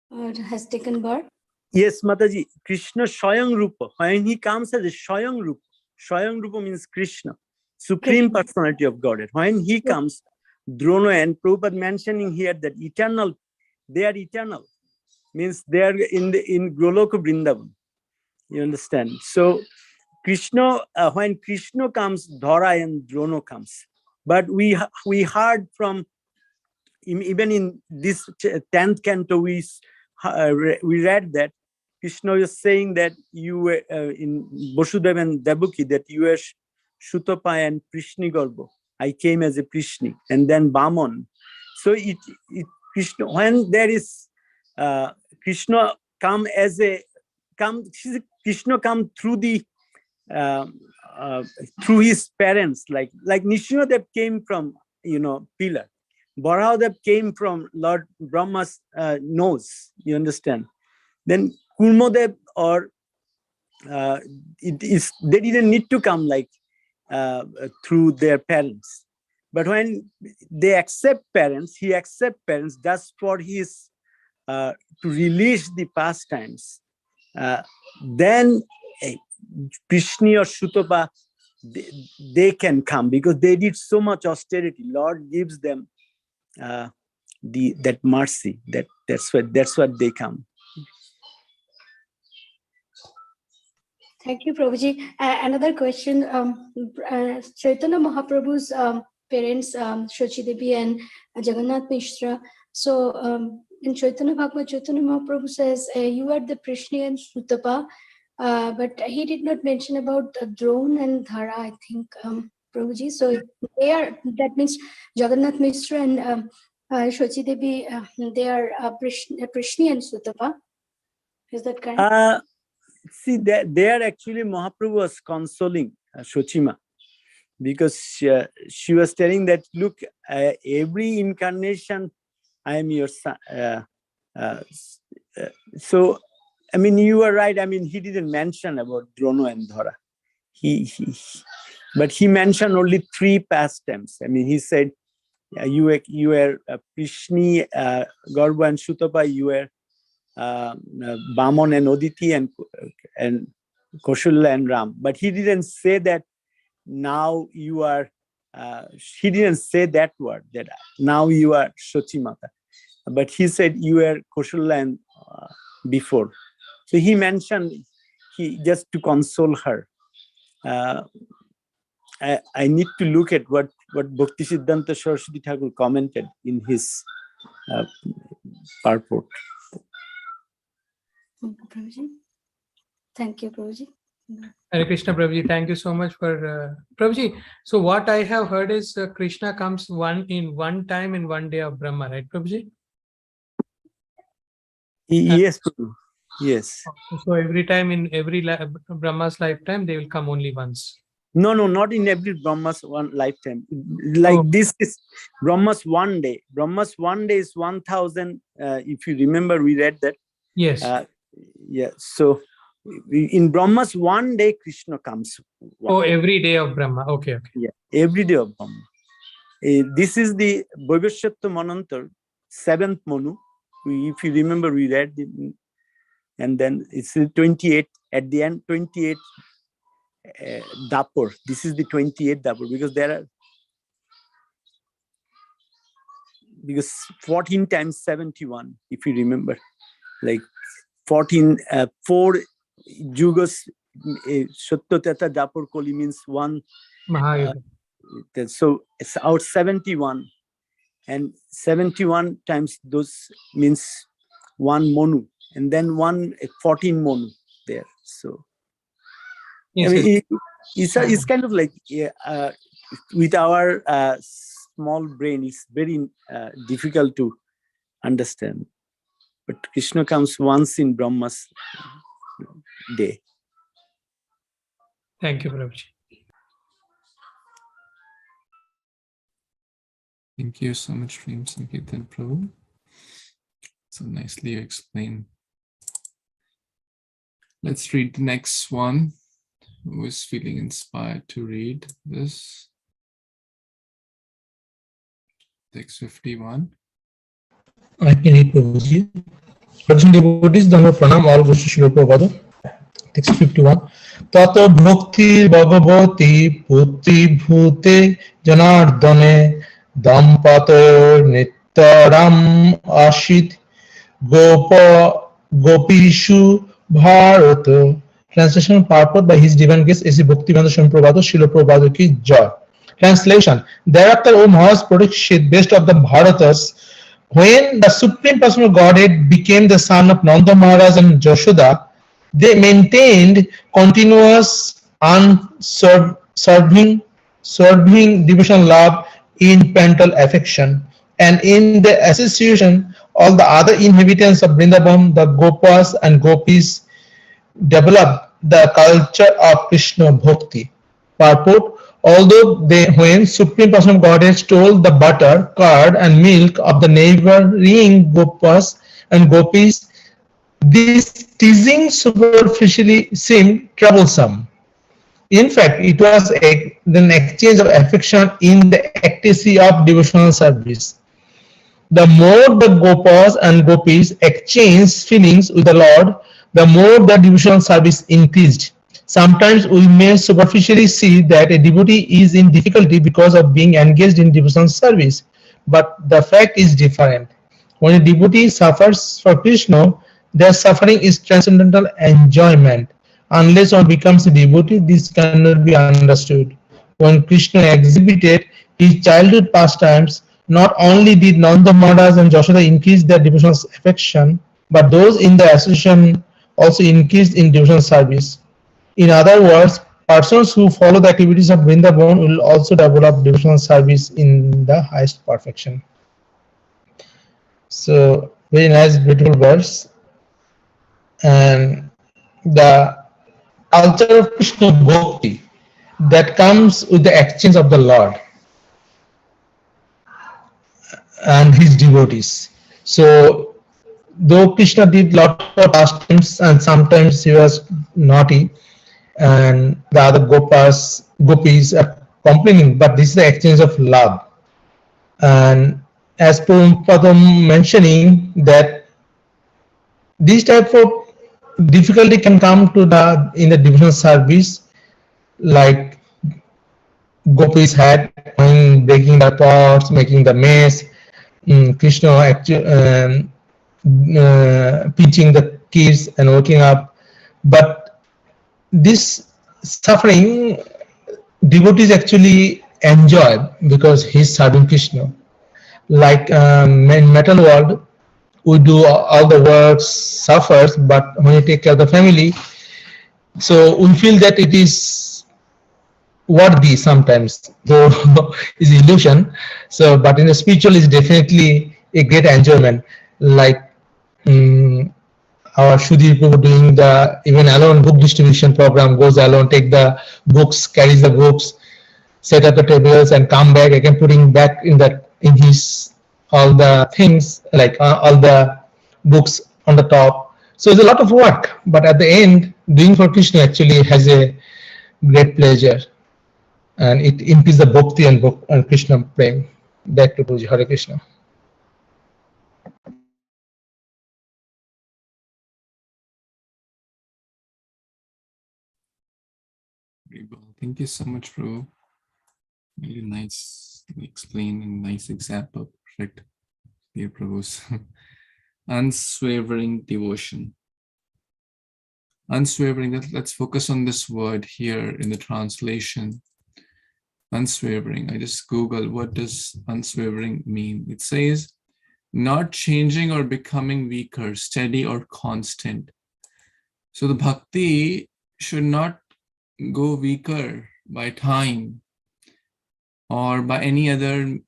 has taken birth? Yes, Mataji, Krishna Shayang Rupa. When he comes as a Shayang Rupa means Krishna. Supreme Personality of Godhead. When he comes, Drona and Prabhupada mentioning here that eternal, they are eternal, means they are in Goloka Vrindavan. You understand? So Krishna, when Krishna comes, Dhara and Drona comes. But we heard from, even in this 10th canto, we read that Krishna is saying that you were in Vasudeva and Devaki, that you were Shutapa and Prishni Garbo. I came as a Prishni, and then Bhaman. So Krishna, when there is Krishna come as Krishna come through the through his parents, like Nishingadev came from pillar. Barahadev came from Lord Brahma's nose. You understand? Then Kurmadev or they didn't need to come like through their parents. But when they accept parents, he accepts parents just for his to release the pastimes. Then Prishni or Shutapa, they can come because they did so much austerity. Lord gives them that mercy. That's what they come. Thank you, Prabhuji. Another question. Chaitanya Mahaprabhu's parents, Shochi Devi and Jagannath Mishra. So in Chaitanya Bhagavatam, Chaitanya Mahaprabhu says, you are the Prishni and Sutapa, but he did not mention about Drona and Dhara, I think, Prabhuji. So they are, that means Jagannath Mishra and Shochi Devi, they are Prishni and Sutapa. Is that correct? See, there actually Mahaprabhu was consoling Shochima, because she was telling that, look, every incarnation, I am your son. So, I mean, you are right. I mean, he didn't mention about Drona and Dhara. But he mentioned only 3 pastimes. I mean, he said, you were Prishni, Garba and Shutapa, you were Bhaman and Oditi and Kausalya and Ram. But he didn't say that now you are, he didn't say that word, that now you are Shochimata. But he said you were Kausalya and before. So he mentioned, just to console her. I need to look at what Bhakti Siddhanta Saraswati Thakur commented in his purport. Thank you, Prabhuji. Hare Krishna, Prabhuji. Thank you so much for Prabhuji. So what I have heard is Krishna comes one time in one day of Brahma, right, Prabhuji? Yes, Prabhu. Yes. So every time in every Brahma's lifetime, they will come only once. No, not in every Brahma's one lifetime. Like this is Brahma's one day. Brahma's one day is 1,000. If you remember, we read that. Yes. Yeah. So in Brahma's one day, Krishna comes. Every day of Brahma. Okay. Yeah, every day of Brahma. This is the Vaivasyattva Manantar, 7th Manu. If you remember, we read it. And then it's the 28, at the end, 28 Dapur. This is the 28th Dapur, because 14 times 71, if you remember, like 4 Jugas, Shattotata Dapur Koli means one. So it's out 71, and 71 times those means one Monu. And then 14 Monu there. So yes, I mean, it's kind of like with our small brain, it's very difficult to understand. But Krishna comes once in Brahma's day. Thank you, Prabhuji. Thank you so much, Srimad Sankirtan Prabhu. So nicely you explained. Let's read the next one. Who is feeling inspired to read this? 651. I can read, Prabhuji. Devotees, Dhamma Pranam, all goes to Śrīla Prabhupada. 651. Tato bhakti bhagavati putti bhute janardane dampatayor nityaṁ ashit gopa gopishu bharata. Translation purport by His Divine Grace A.C. Bhaktivedanta Swami Prabhupada Srila Prabhupada ki Jai. Translation. Thereafter, O Maharaj Parikshit, best of the Bharatas, when the Supreme Personal Godhead became the son of Nanda Maharaj and Jashoda, they maintained continuous serving devotional love in parental affection, and in the association all the other inhabitants of Vrindavan, the Gopas and Gopis, developed the culture of Krishna Bhakti. Purport: although when Supreme Personal Godhead stole the butter, curd and milk of the neighboring Gopas and Gopis, this teasing superficially seemed troublesome. In fact, it was an exchange of affection in the ecstasy of devotional service. The more the Gopas and Gopis exchanged feelings with the Lord, the more the devotional service increased. Sometimes we may superficially see that a devotee is in difficulty because of being engaged in devotional service, but the fact is different. When a devotee suffers for Krishna, their suffering is transcendental enjoyment. Unless one becomes a devotee, this cannot be understood. When Krishna exhibited his childhood pastimes, not only did Nanda Maharaj and Jashoda increase their devotional affection, but those in the association also increased in devotional service. In other words, persons who follow the activities of Vrindavan will also develop devotional service in the highest perfection. So, very nice, beautiful verse. And the culture of Krishna Bhakti that comes with the exchange of the Lord and his devotees. So, though Krishna did lot of pastimes and sometimes he was naughty, and the other gopis are complaining, but this is the exchange of love. And as Prabhupada mentioning that this type of difficulty can come to in the devotional service, like gopis had when breaking the pots, making the mess, Krishna actually pinching the kids and waking up. But this suffering devotees actually enjoy because he's serving Krishna. Like in metal world, we do all the works, suffers, but when you take care of the family, so we feel that it is worthy sometimes, though is illusion. So, but in the spiritual is definitely a great enjoyment. Like our Sudhir Prabhu doing the even alone book distribution program, goes alone, take the books, carries the books, set up the tables and come back again, putting back in his all the things, like all the books on the top. So it's a lot of work, but at the end, doing for Krishna actually has a great pleasure, and it increases the bhakti and Krishna prem. Back to Puji. Hare Krishna. Thank you so much, Prabhu. Really nice explain and nice example. Perfect. Dear Prabhu's unswavering devotion. Unswavering, let's focus on this word here in the translation. Unswavering. I just Google what does unswavering mean. It says not changing or becoming weaker, steady or constant. So the bhakti should not go weaker by time or by any other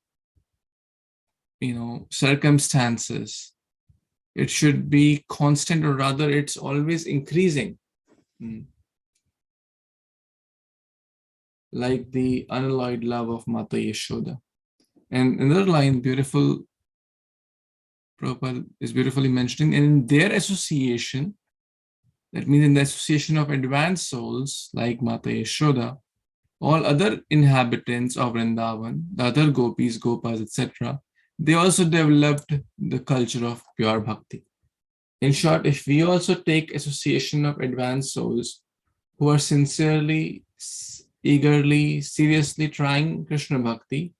circumstances. It should be constant, or rather it's always increasing. Like the unalloyed love of Mata Yashoda. And another line, beautiful, Prabhupada is beautifully mentioning, and in their association, that means in the association of advanced souls like Mata Yashoda, all other inhabitants of Vrindavan, the other gopis, gopas, etc., they also developed the culture of pure bhakti. In short, if we also take association of advanced souls who are sincerely, eagerly, seriously trying Krishna Bhakti,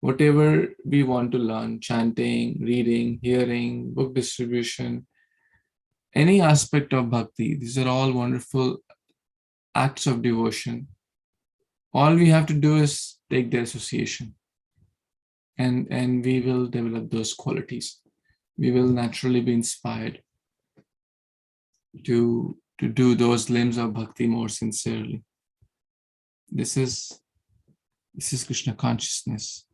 whatever we want to learn, chanting, reading, hearing, book distribution, any aspect of Bhakti, these are all wonderful acts of devotion. All we have to do is take their association, and we will develop those qualities. We will naturally be inspired to do those limbs of bhakti more sincerely. This is Krishna consciousness.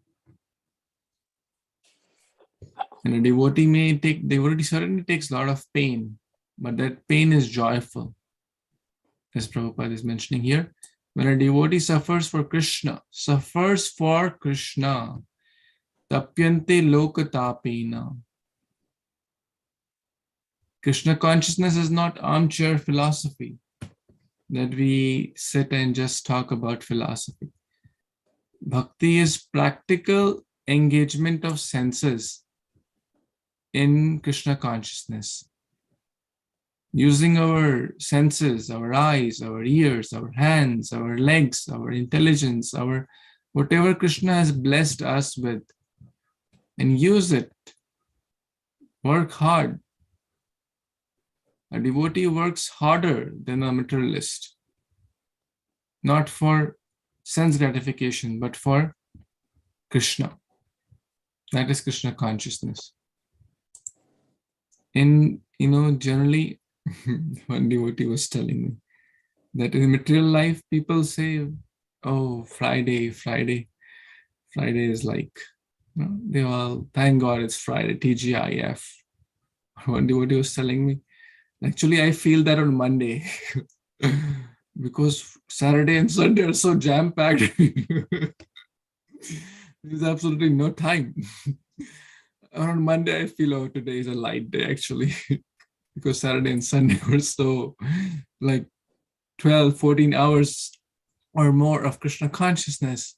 And a devotee certainly takes a lot of pain, but that pain is joyful. As Prabhupada is mentioning here, when a devotee suffers for Krishna, tapyante lokatapena. Krishna consciousness is not armchair philosophy, that we sit and just talk about philosophy. Bhakti is practical engagement of senses in Krishna consciousness. Using our senses, our eyes, our ears, our hands, our legs, our intelligence, our whatever Krishna has blessed us with, and use it. Work hard. A devotee works harder than a materialist, not for sense gratification, but for Krishna. That is Krishna consciousness. Generally, one devotee was telling me that in material life, people say, oh, Friday is like, they all, thank God it's Friday, TGIF. One devotee was telling me, actually, I feel that on Monday because Saturday and Sunday are so jam-packed. There's absolutely no time. On Monday, I feel, oh, today is a light day, actually, because Saturday and Sunday were so like 12, 14 hours or more of Krishna consciousness.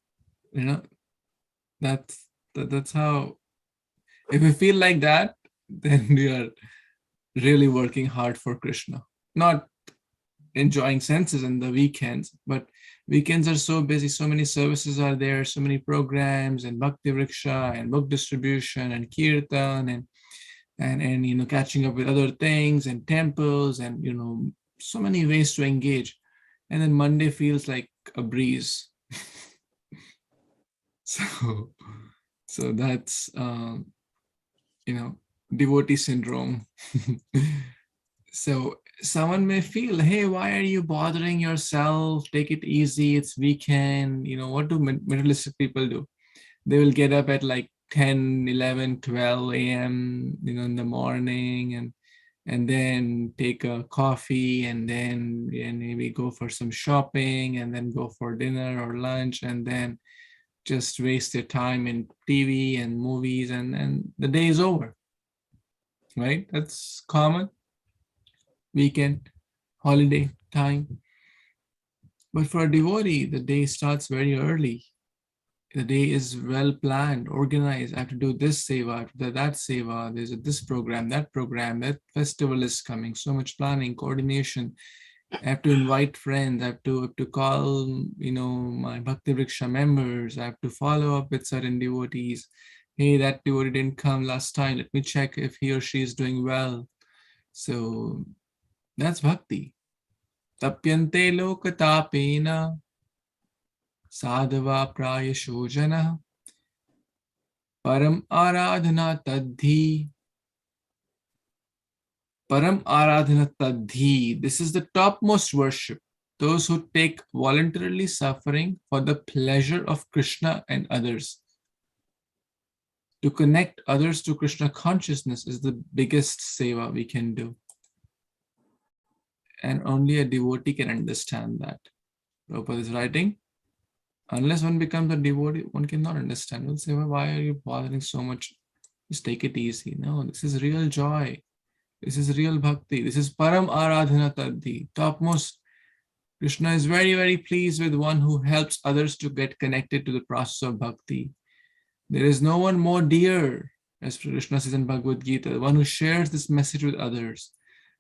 That's how, if we feel like that, then we are really working hard for Krishna, not enjoying senses in the weekends, but weekends are so busy, so many services are there, so many programs and bhakti vriksha and book distribution and kirtan and catching up with other things and temples and so many ways to engage. And then Monday feels like a breeze. So that's devotee syndrome. So someone may feel, hey, why are you bothering yourself? Take it easy. It's weekend. What do materialistic people do? They will get up at like 10, 11, 12 a.m. In the morning and then take a coffee and then maybe go for some shopping and then go for dinner or lunch and then just waste their time in TV and movies and the day is over. Right? That's common. Weekend, holiday time. But for a devotee, the day starts very early. The day is well planned, organized. I have to do this seva, I have to do that seva. There's this program, that festival is coming. So much planning, coordination. I have to invite friends. I have to call, my bhakti vriksha members. I have to follow up with certain devotees. Hey, that devotee didn't come last time. Let me check if he or she is doing well. So that's bhakti. Tapyante lokatapena sadhava prayasho jana param aradhana tadhi. Param aradhana tadhi. This is the topmost worship. Those who take voluntarily suffering for the pleasure of Krishna and others. To connect others to Krishna consciousness is the biggest seva we can do. And only a devotee can understand that. Prabhupada is writing, unless one becomes a devotee, one cannot understand. We'll say, well, why are you bothering so much? Just take it easy. No, this is real joy. This is real bhakti. This is param aradhana tadhi. Topmost. Krishna is very, very pleased with one who helps others to get connected to the process of bhakti. There is no one more dear, as Krishna says in Bhagavad Gita, the one who shares this message with others.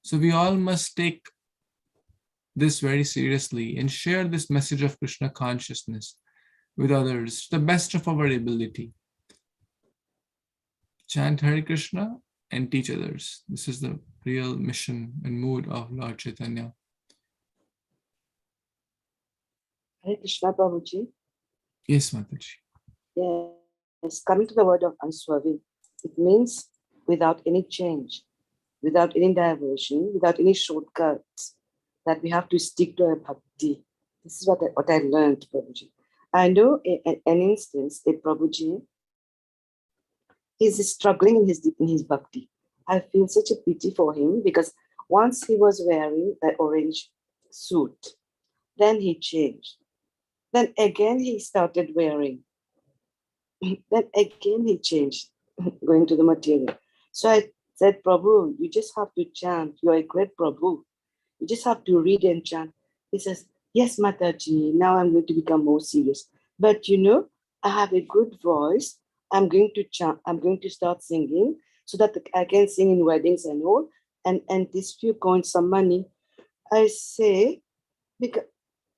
So we all must take this very seriously and share this message of Krishna consciousness with others to the best of our ability. Chant Hare Krishna and teach others. This is the real mission and mood of Lord Chaitanya. Hare Krishna, Prabhuji. Yes, Mataji. Yes, coming to the word of unswerving, it means without any change, without any diversion, without any shortcuts, that we have to stick to our bhakti. This is what I learned, Prabhuji. I know an instance, a Prabhuji, he's struggling in his bhakti. I feel such a pity for him because once he was wearing the orange suit, then he changed. Then again he started wearing. Then again he changed, going to the material. So I said, Prabhu, you just have to chant. You are a great Prabhu. You just have to read and chant. He says, yes, Mataji, now I'm going to become more serious. But you know, I have a good voice. I'm going to chant. I'm going to start singing so that I can sing in weddings and all. And these few coins, some money. I say, because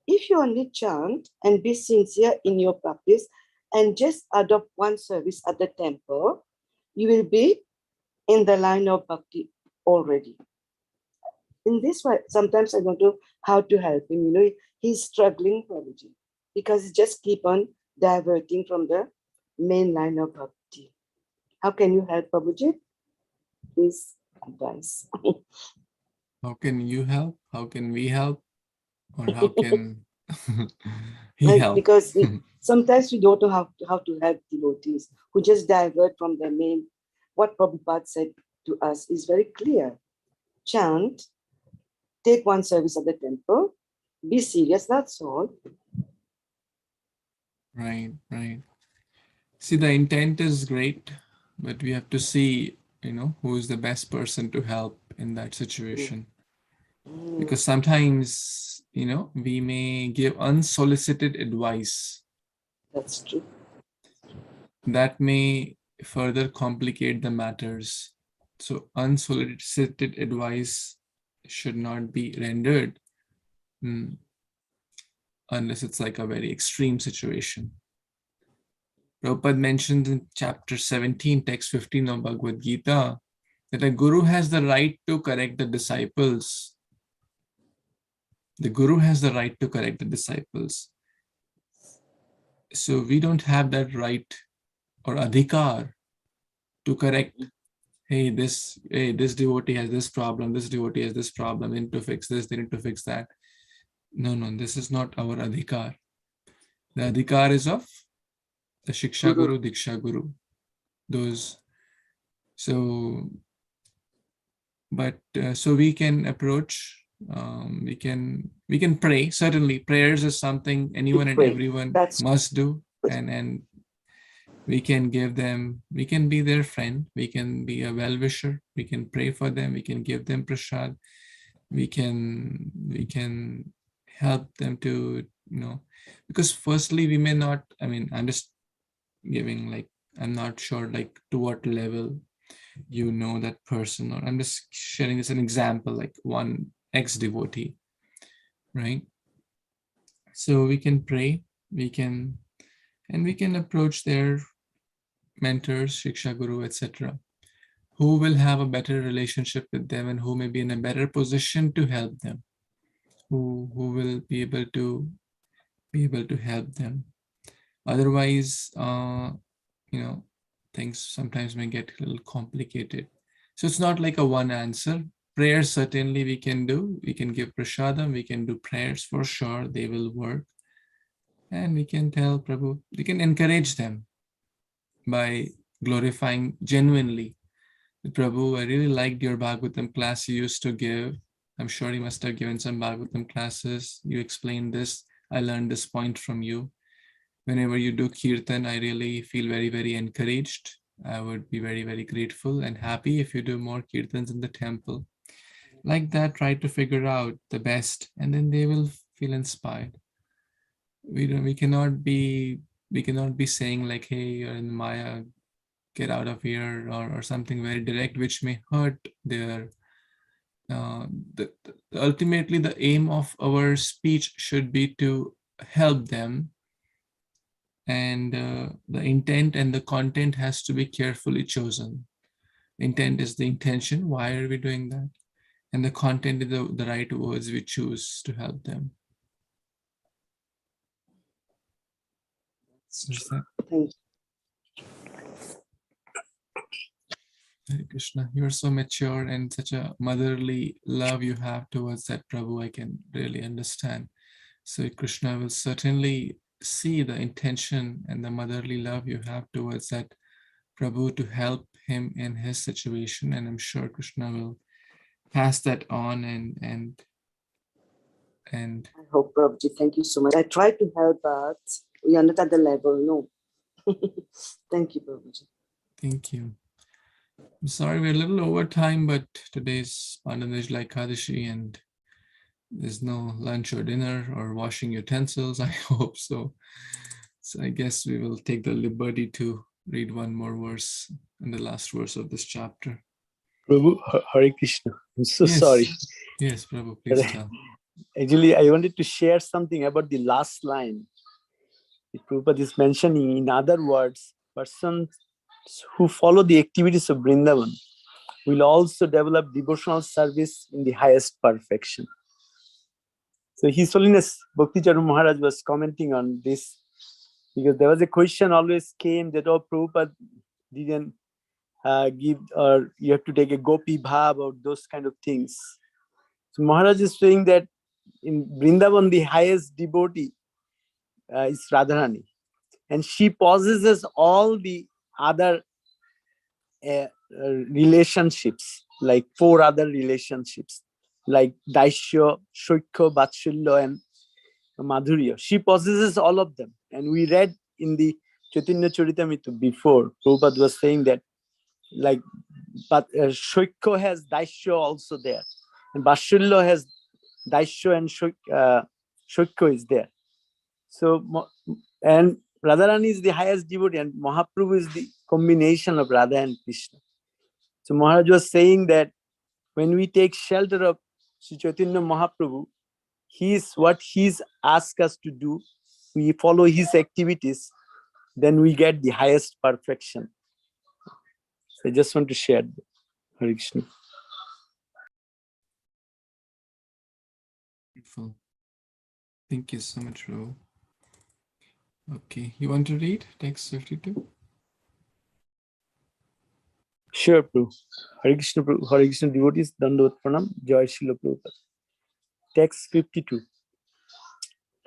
if you only chant and be sincere in your practice and just adopt one service at the temple, you will be in the line of bhakti already. In this way, sometimes I don't know how to help him. You know, he's struggling, Prabhuji, because he just keep on diverting from the main line of bhakti. How can you help, Prabhuji? Please advise. How can you help? How can we help? Or how can he help? Because sometimes we don't know how to help devotees who just divert from the main. What Prabhupada said to us is very clear. Chant, take one service at the temple, be serious, that's all. Right, right. See, the intent is great, but we have to see, you know, who is the best person to help in that situation. Because sometimes, you know, we may give unsolicited advice. That's true. That may further complicate the matters. So unsolicited advice should not be rendered unless it's like a very extreme situation. Prabhupada mentioned in chapter 17, text 15 of Bhagavad Gita, that a guru has the right to correct the disciples. The guru has the right to correct the disciples. So we don't have that right or adhikar to correct, hey, this devotee has this problem, this devotee has this problem, they need to fix this, they need to fix that. No, this is not our adhikar. The adhikar is of the Shiksha Guru, Diksha Guru. Those. So, but so we can approach, we can pray. Certainly, prayers is something anyone and everyone must do, and we can give them, we can be their friend, we can be a well-wisher, we can pray for them, we can give them prasad, we can help them to, you know, because firstly we may not, I mean, I'm just giving, like, I'm not sure like to what level you know that person, or I'm just sharing as an example, like one ex-devotee, right? So we can pray, we can approach their mentors, Shiksha Guru, etc., who will have a better relationship with them and who may be in a better position to help them, who will be able to help them. Otherwise, you know, things sometimes may get a little complicated. So it's not like a one answer. Prayers certainly we can do. We can give prasadam, we can do prayers for sure, they will work. And we can tell Prabhu, we can encourage them by glorifying genuinely. Prabhu, I really liked your Bhagavatam class you used to give. I'm sure you must have given some Bhagavatam classes. You explained this. I learned this point from you. Whenever you do kirtan, I really feel very, very encouraged. I would be very, very grateful and happy if you do more kirtans in the temple. Like that, try to figure out the best, and then they will feel inspired. We cannot be saying like, hey, you're in Maya, get out of here, or something very direct, which may hurt their ultimately the aim of our speech should be to help them, and the intent and the content has to be carefully chosen. Intent is the intention, why are we doing that, and the content is the right words we choose to help them. Is that? Thank you. Hare Krishna, you're so mature and such a motherly love you have towards that Prabhu, I can really understand. So Krishna will certainly see the intention and the motherly love you have towards that Prabhu to help him in his situation, and I'm sure Krishna will pass that on and I hope, Prabhuji, thank you so much. I try to help, but we are not at the level, no. Thank you, Prabhuji. thank you. I'm sorry we're a little over time, but today's Pandana Ekadashi and there's no lunch or dinner or washing utensils, I hope so. So I guess we will take the liberty to read one more verse in the last verse of this chapter. Prabhu, Hare Krishna. I'm so Yes. sorry. Yes, Prabhu, please tell. Actually, I wanted to share something about the last line. The Prabhupada is mentioning, in other words, persons who follow the activities of Vrindavan will also develop devotional service in the highest perfection. So His Holiness Bhakti Charu Maharaj was commenting on this, because there was a question always came that, oh, Prabhupada didn't give, or you have to take a gopi bhav or those kind of things. So Maharaj is saying that in Vrindavan, the highest devotee is Radharani, and she possesses all the other relationships, like 4 other relationships, like Daishya, Shoikya, Vatsalya, and Madhurya. She possesses all of them. And we read in the Caitanya-caritāmṛta before, Prabhupada was saying that, like, but Shoikya has Daishya also there, and Vatsalya has Daishya, and Shoikya is there. So, and Radharani is the highest devotee, and Mahaprabhu is the combination of Radha and Krishna. So Maharaj was saying that when we take shelter of Śrī Caitanya Mahāprabhu, what he's asked us to do, we follow his activities, then we get the highest perfection. So I just want to share that. Hare Kṛṣṇa. Beautiful. Thank you so much, Prabhu. Okay, you want to read text 52? Sure, Prabhu. Hare Kṛṣṇa, Prabhu. Hare Kṛṣṇa devotees, Dandavat Pranam, Jai Srila Prabhupada. Text 52.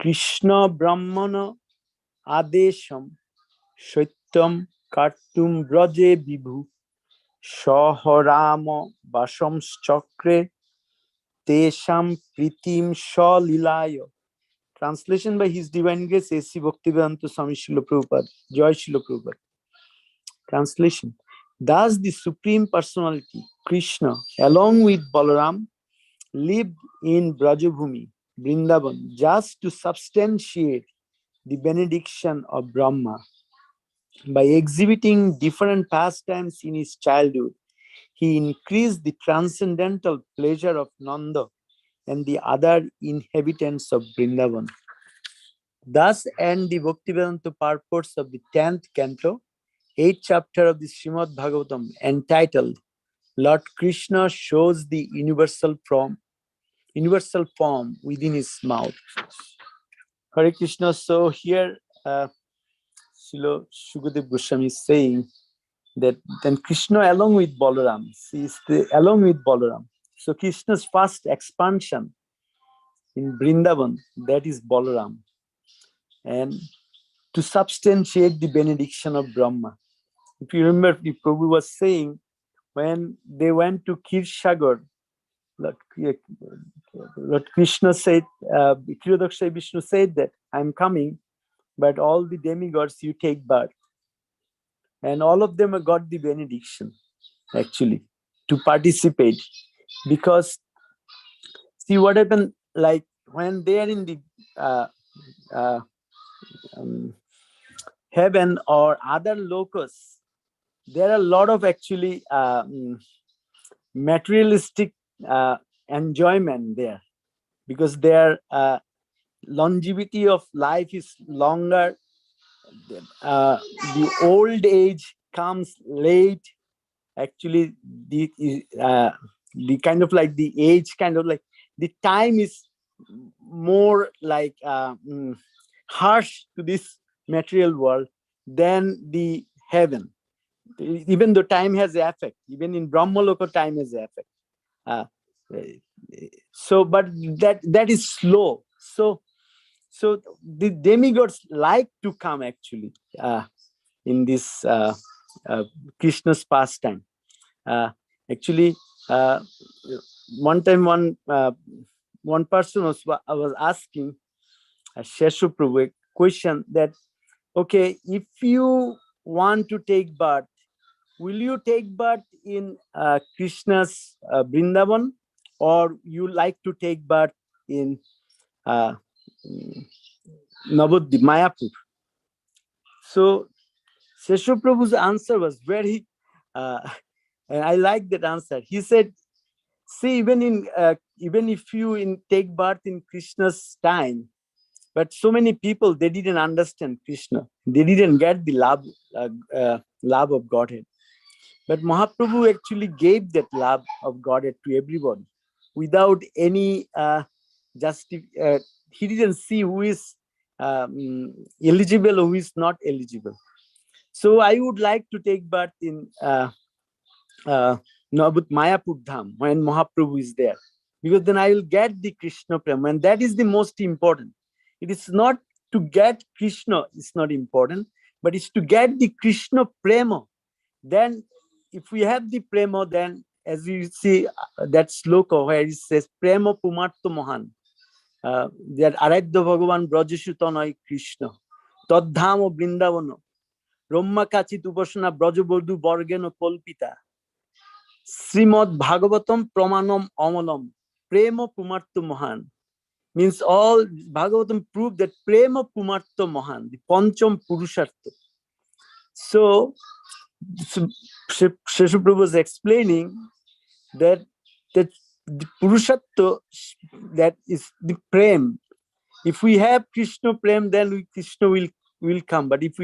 Krishna Brahmana Adesham Shaitam Kartum Braje Vibhu Saharama Vasam Chakre Tesham Pritim Shalilaya. Translation by His Divine Grace A.C. Bhaktivedanta Swami Srila Prabhupada. Jai Srila Prabhupada. Translation. Thus the Supreme Personality, Krishna, along with Balaram, lived in Brajabhumi, Vrindavan, just to substantiate the benediction of Brahma. By exhibiting different pastimes in his childhood, he increased the transcendental pleasure of Nanda and the other inhabitants of Vrindavan. Thus end the Bhaktivedanta purports of the 10th canto, 8th chapter of the Srimad-Bhāgavatam, entitled Lord Krishna shows the universal form within his mouth. Hare Krishna. So here, Srila Shukadev Goswami is saying that then Krishna along with Balaram, along with Balaram. So Krishna's first expansion in Vrindavan, that is Balaram. And to substantiate the benediction of Brahma. If you remember, the Prabhu was saying, when they went to Kshirsagar, Lord Krishna said, Kshirodaksha Vishnu said that, I'm coming, but all the demigods you take birth. And all of them got the benediction, actually, to participate. Because, see what happened, like when they are in the heaven or other lokas, there are a lot of actually materialistic enjoyment there, because their longevity of life is longer. The old age comes late. Actually, the kind of like the age, kind of like the time is more like harsh to this material world than the heaven. Even though time has an effect, even in Brahma Loka, time has an effect. So, but that is slow. So the demigods like to come actually in this Krishna's pastime. Actually, one time one person was asking Sheshu Prabhu a question that, okay, if you want to take birth, will you take birth in Krishna's Vrindavan, or you like to take birth in Navadvip, Mayapur? So Sheshu Prabhu's answer was very, and I like that answer. He said, see, even if you take birth in Krishna's time, but so many people, they didn't understand Krishna. They didn't get the love of Godhead. But Mahaprabhu actually gave that love of Godhead to everybody without any he didn't see who is eligible or who is not eligible. So I would like to take birth in Mayapur Dham when Mahaprabhu is there, because then I will get the Krishna Prema, and that is the most important. It is not to get Krishna, it's not important, but it's to get the Krishna Prema. Then if we have the Prema, then as you see that sloka where it says Prema Pumartha Mahan, that Aradhya Bhagavan Brajeshu Tanai Krishna, Tadhamo Vrindavano, Brahma Kachit Upasana Brajabodhu Borgeno Kolpita, Śrīmad-Bhāgavatam Pramanam Amalam, Prema Pumartha Mahan. Means all Bhagavatam prove that Prema Pumartha Mahan, the Pancham Purushartha. So Sheshu Prabhu was explaining that the Purushartha, that is the Prem. If we have Krishna Prem, then Krishna will come. But if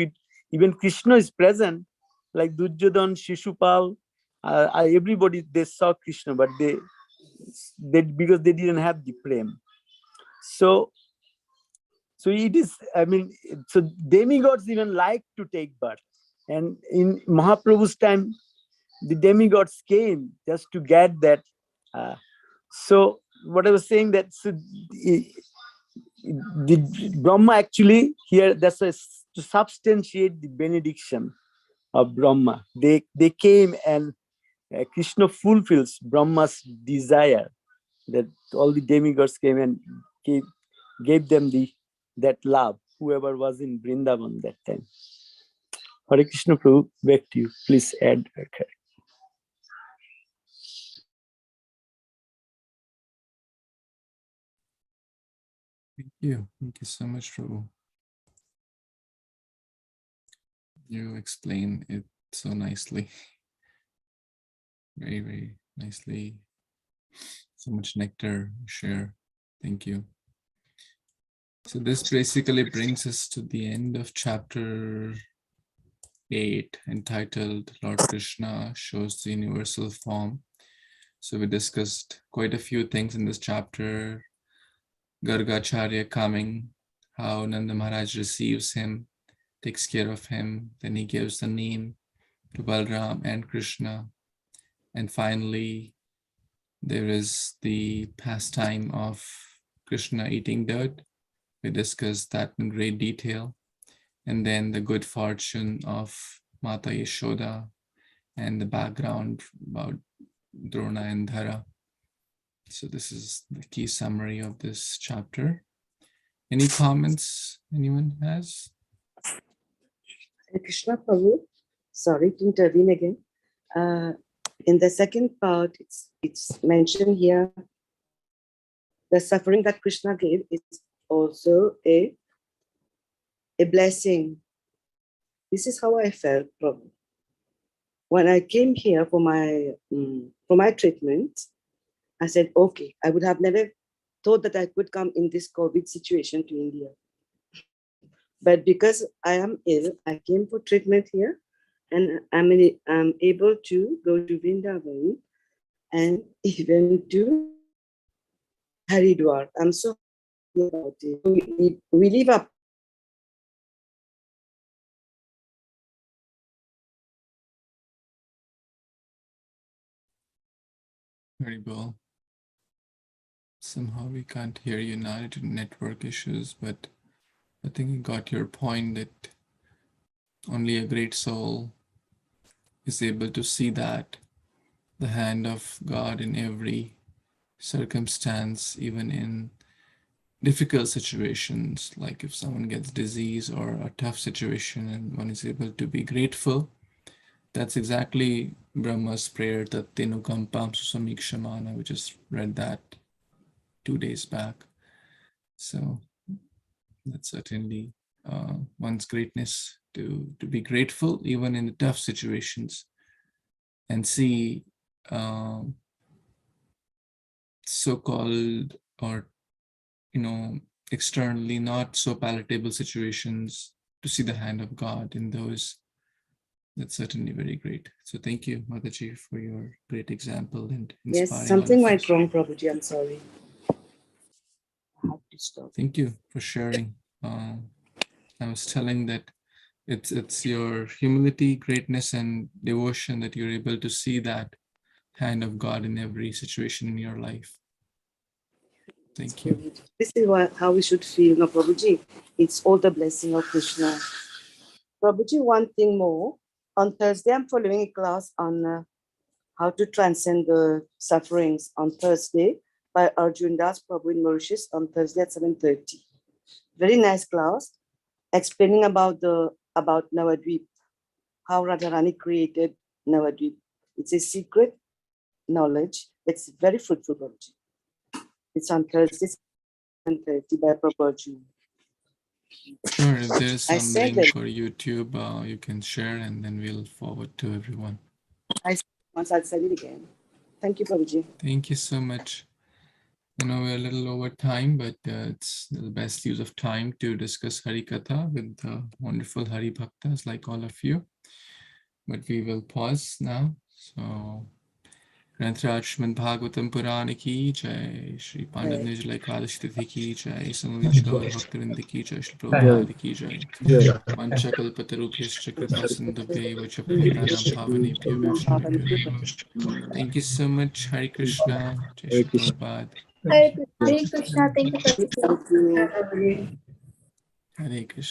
even Krishna is present, like Duryodhan, Shishupal, everybody, they saw Krishna, but they because they didn't have the Prem. So it is, I mean, so demigods even like to take birth. And in Mahaprabhu's time, the demigods came just to get that. So what I was saying, that the Brahma actually here, that's to substantiate the benediction of Brahma. They came, and Krishna fulfills Brahma's desire, that all the demigods came and gave them that love, whoever was in Vrindavan that time. Hare Krishna Prabhu, back to you. Please add. Okay. Thank you. Thank you so much, Prabhu. You explain it so nicely. Very, very nicely. So much nectar share. Thank you. So this basically brings us to the end of chapter 8, entitled Lord Krishna Shows the Universal Form. So we discussed quite a few things in this chapter. Gargacharya coming, how Nanda Maharaj receives him, takes care of him, then he gives the name to Balram and Krishna. And finally, there is the pastime of Krishna eating dirt. We discussed that in great detail. And then the good fortune of Mata Yashoda and the background about Drona and Dhara. So this is the key summary of this chapter. Any comments anyone has? Krishna Prabhu, sorry to intervene again. In the second part, it's mentioned here, the suffering that Krishna gave is also a blessing. This is how I felt, Prabhu. When I came here for my treatment, I said, okay, I would have never thought that I could come in this COVID situation to India. But because I am ill, I came for treatment here, and I'm able to go to Vrindavan and even to Haridwar. I'm so happy about it. We live up. Very well. Somehow we can't hear you now due to network issues, but I think you got your point that only a great soul is able to see that the hand of God in every circumstance, even in difficult situations, like if someone gets disease or a tough situation and one is able to be grateful. That's exactly Brahma's prayer, Tattenu Kampam Susamikshamana. We just read that 2 days back. So that's certainly one's greatness to be grateful even in the tough situations and see so-called or externally not so palatable situations, to see the hand of God in those. That's certainly very great. So thank you, Mataji, for your great example and inspiring. Yes, something went wrong, Prabhuji. I'm sorry. I have to stop. Thank you for sharing. I was telling that it's your humility, greatness, and devotion that you're able to see that hand of God in every situation in your life. Thank you. This is how we should feel, no, Prabhuji. It's all the blessing of Krishna. Prabhuji, one thing more. On Thursday, I'm following a class on how to transcend the sufferings on Thursday by Arjun Das Prabhu in Mauritius on Thursday at 7:30. Very nice class, explaining about Navadvip, how Radharani created Navadvip. It's a secret knowledge. It's very fruitful, Prabhuji. It's on Thursday, 7:30 by Prabhu Arjun. Sure, if there's some link or YouTube, you can share and then we'll forward to everyone. Once I'll send it again. Thank you, Prabhuji. Thank you so much. I know we're a little over time, but it's the best use of time to discuss Hari Katha with wonderful Hari Bhaktas like all of you. But we will pause now. So, Śrīmad-Bhāgavatam Purana ki jai, Śrī Caitanya-caritāmṛta ki jai, Samavita Gaur Bhaktivinoda ki jai, Śrī Prabhupada ki jai. Vanchakalpatarubhyascha kripasindhubhya eva cha patitanam pavanebhyo vaishnavibhyo. Thank you so much. Hare Kṛṣṇa. Jai Śrī Prabhupada. Hare Krishna. Thank you, Prabhuji. Thank you. Hare Kṛṣṇa.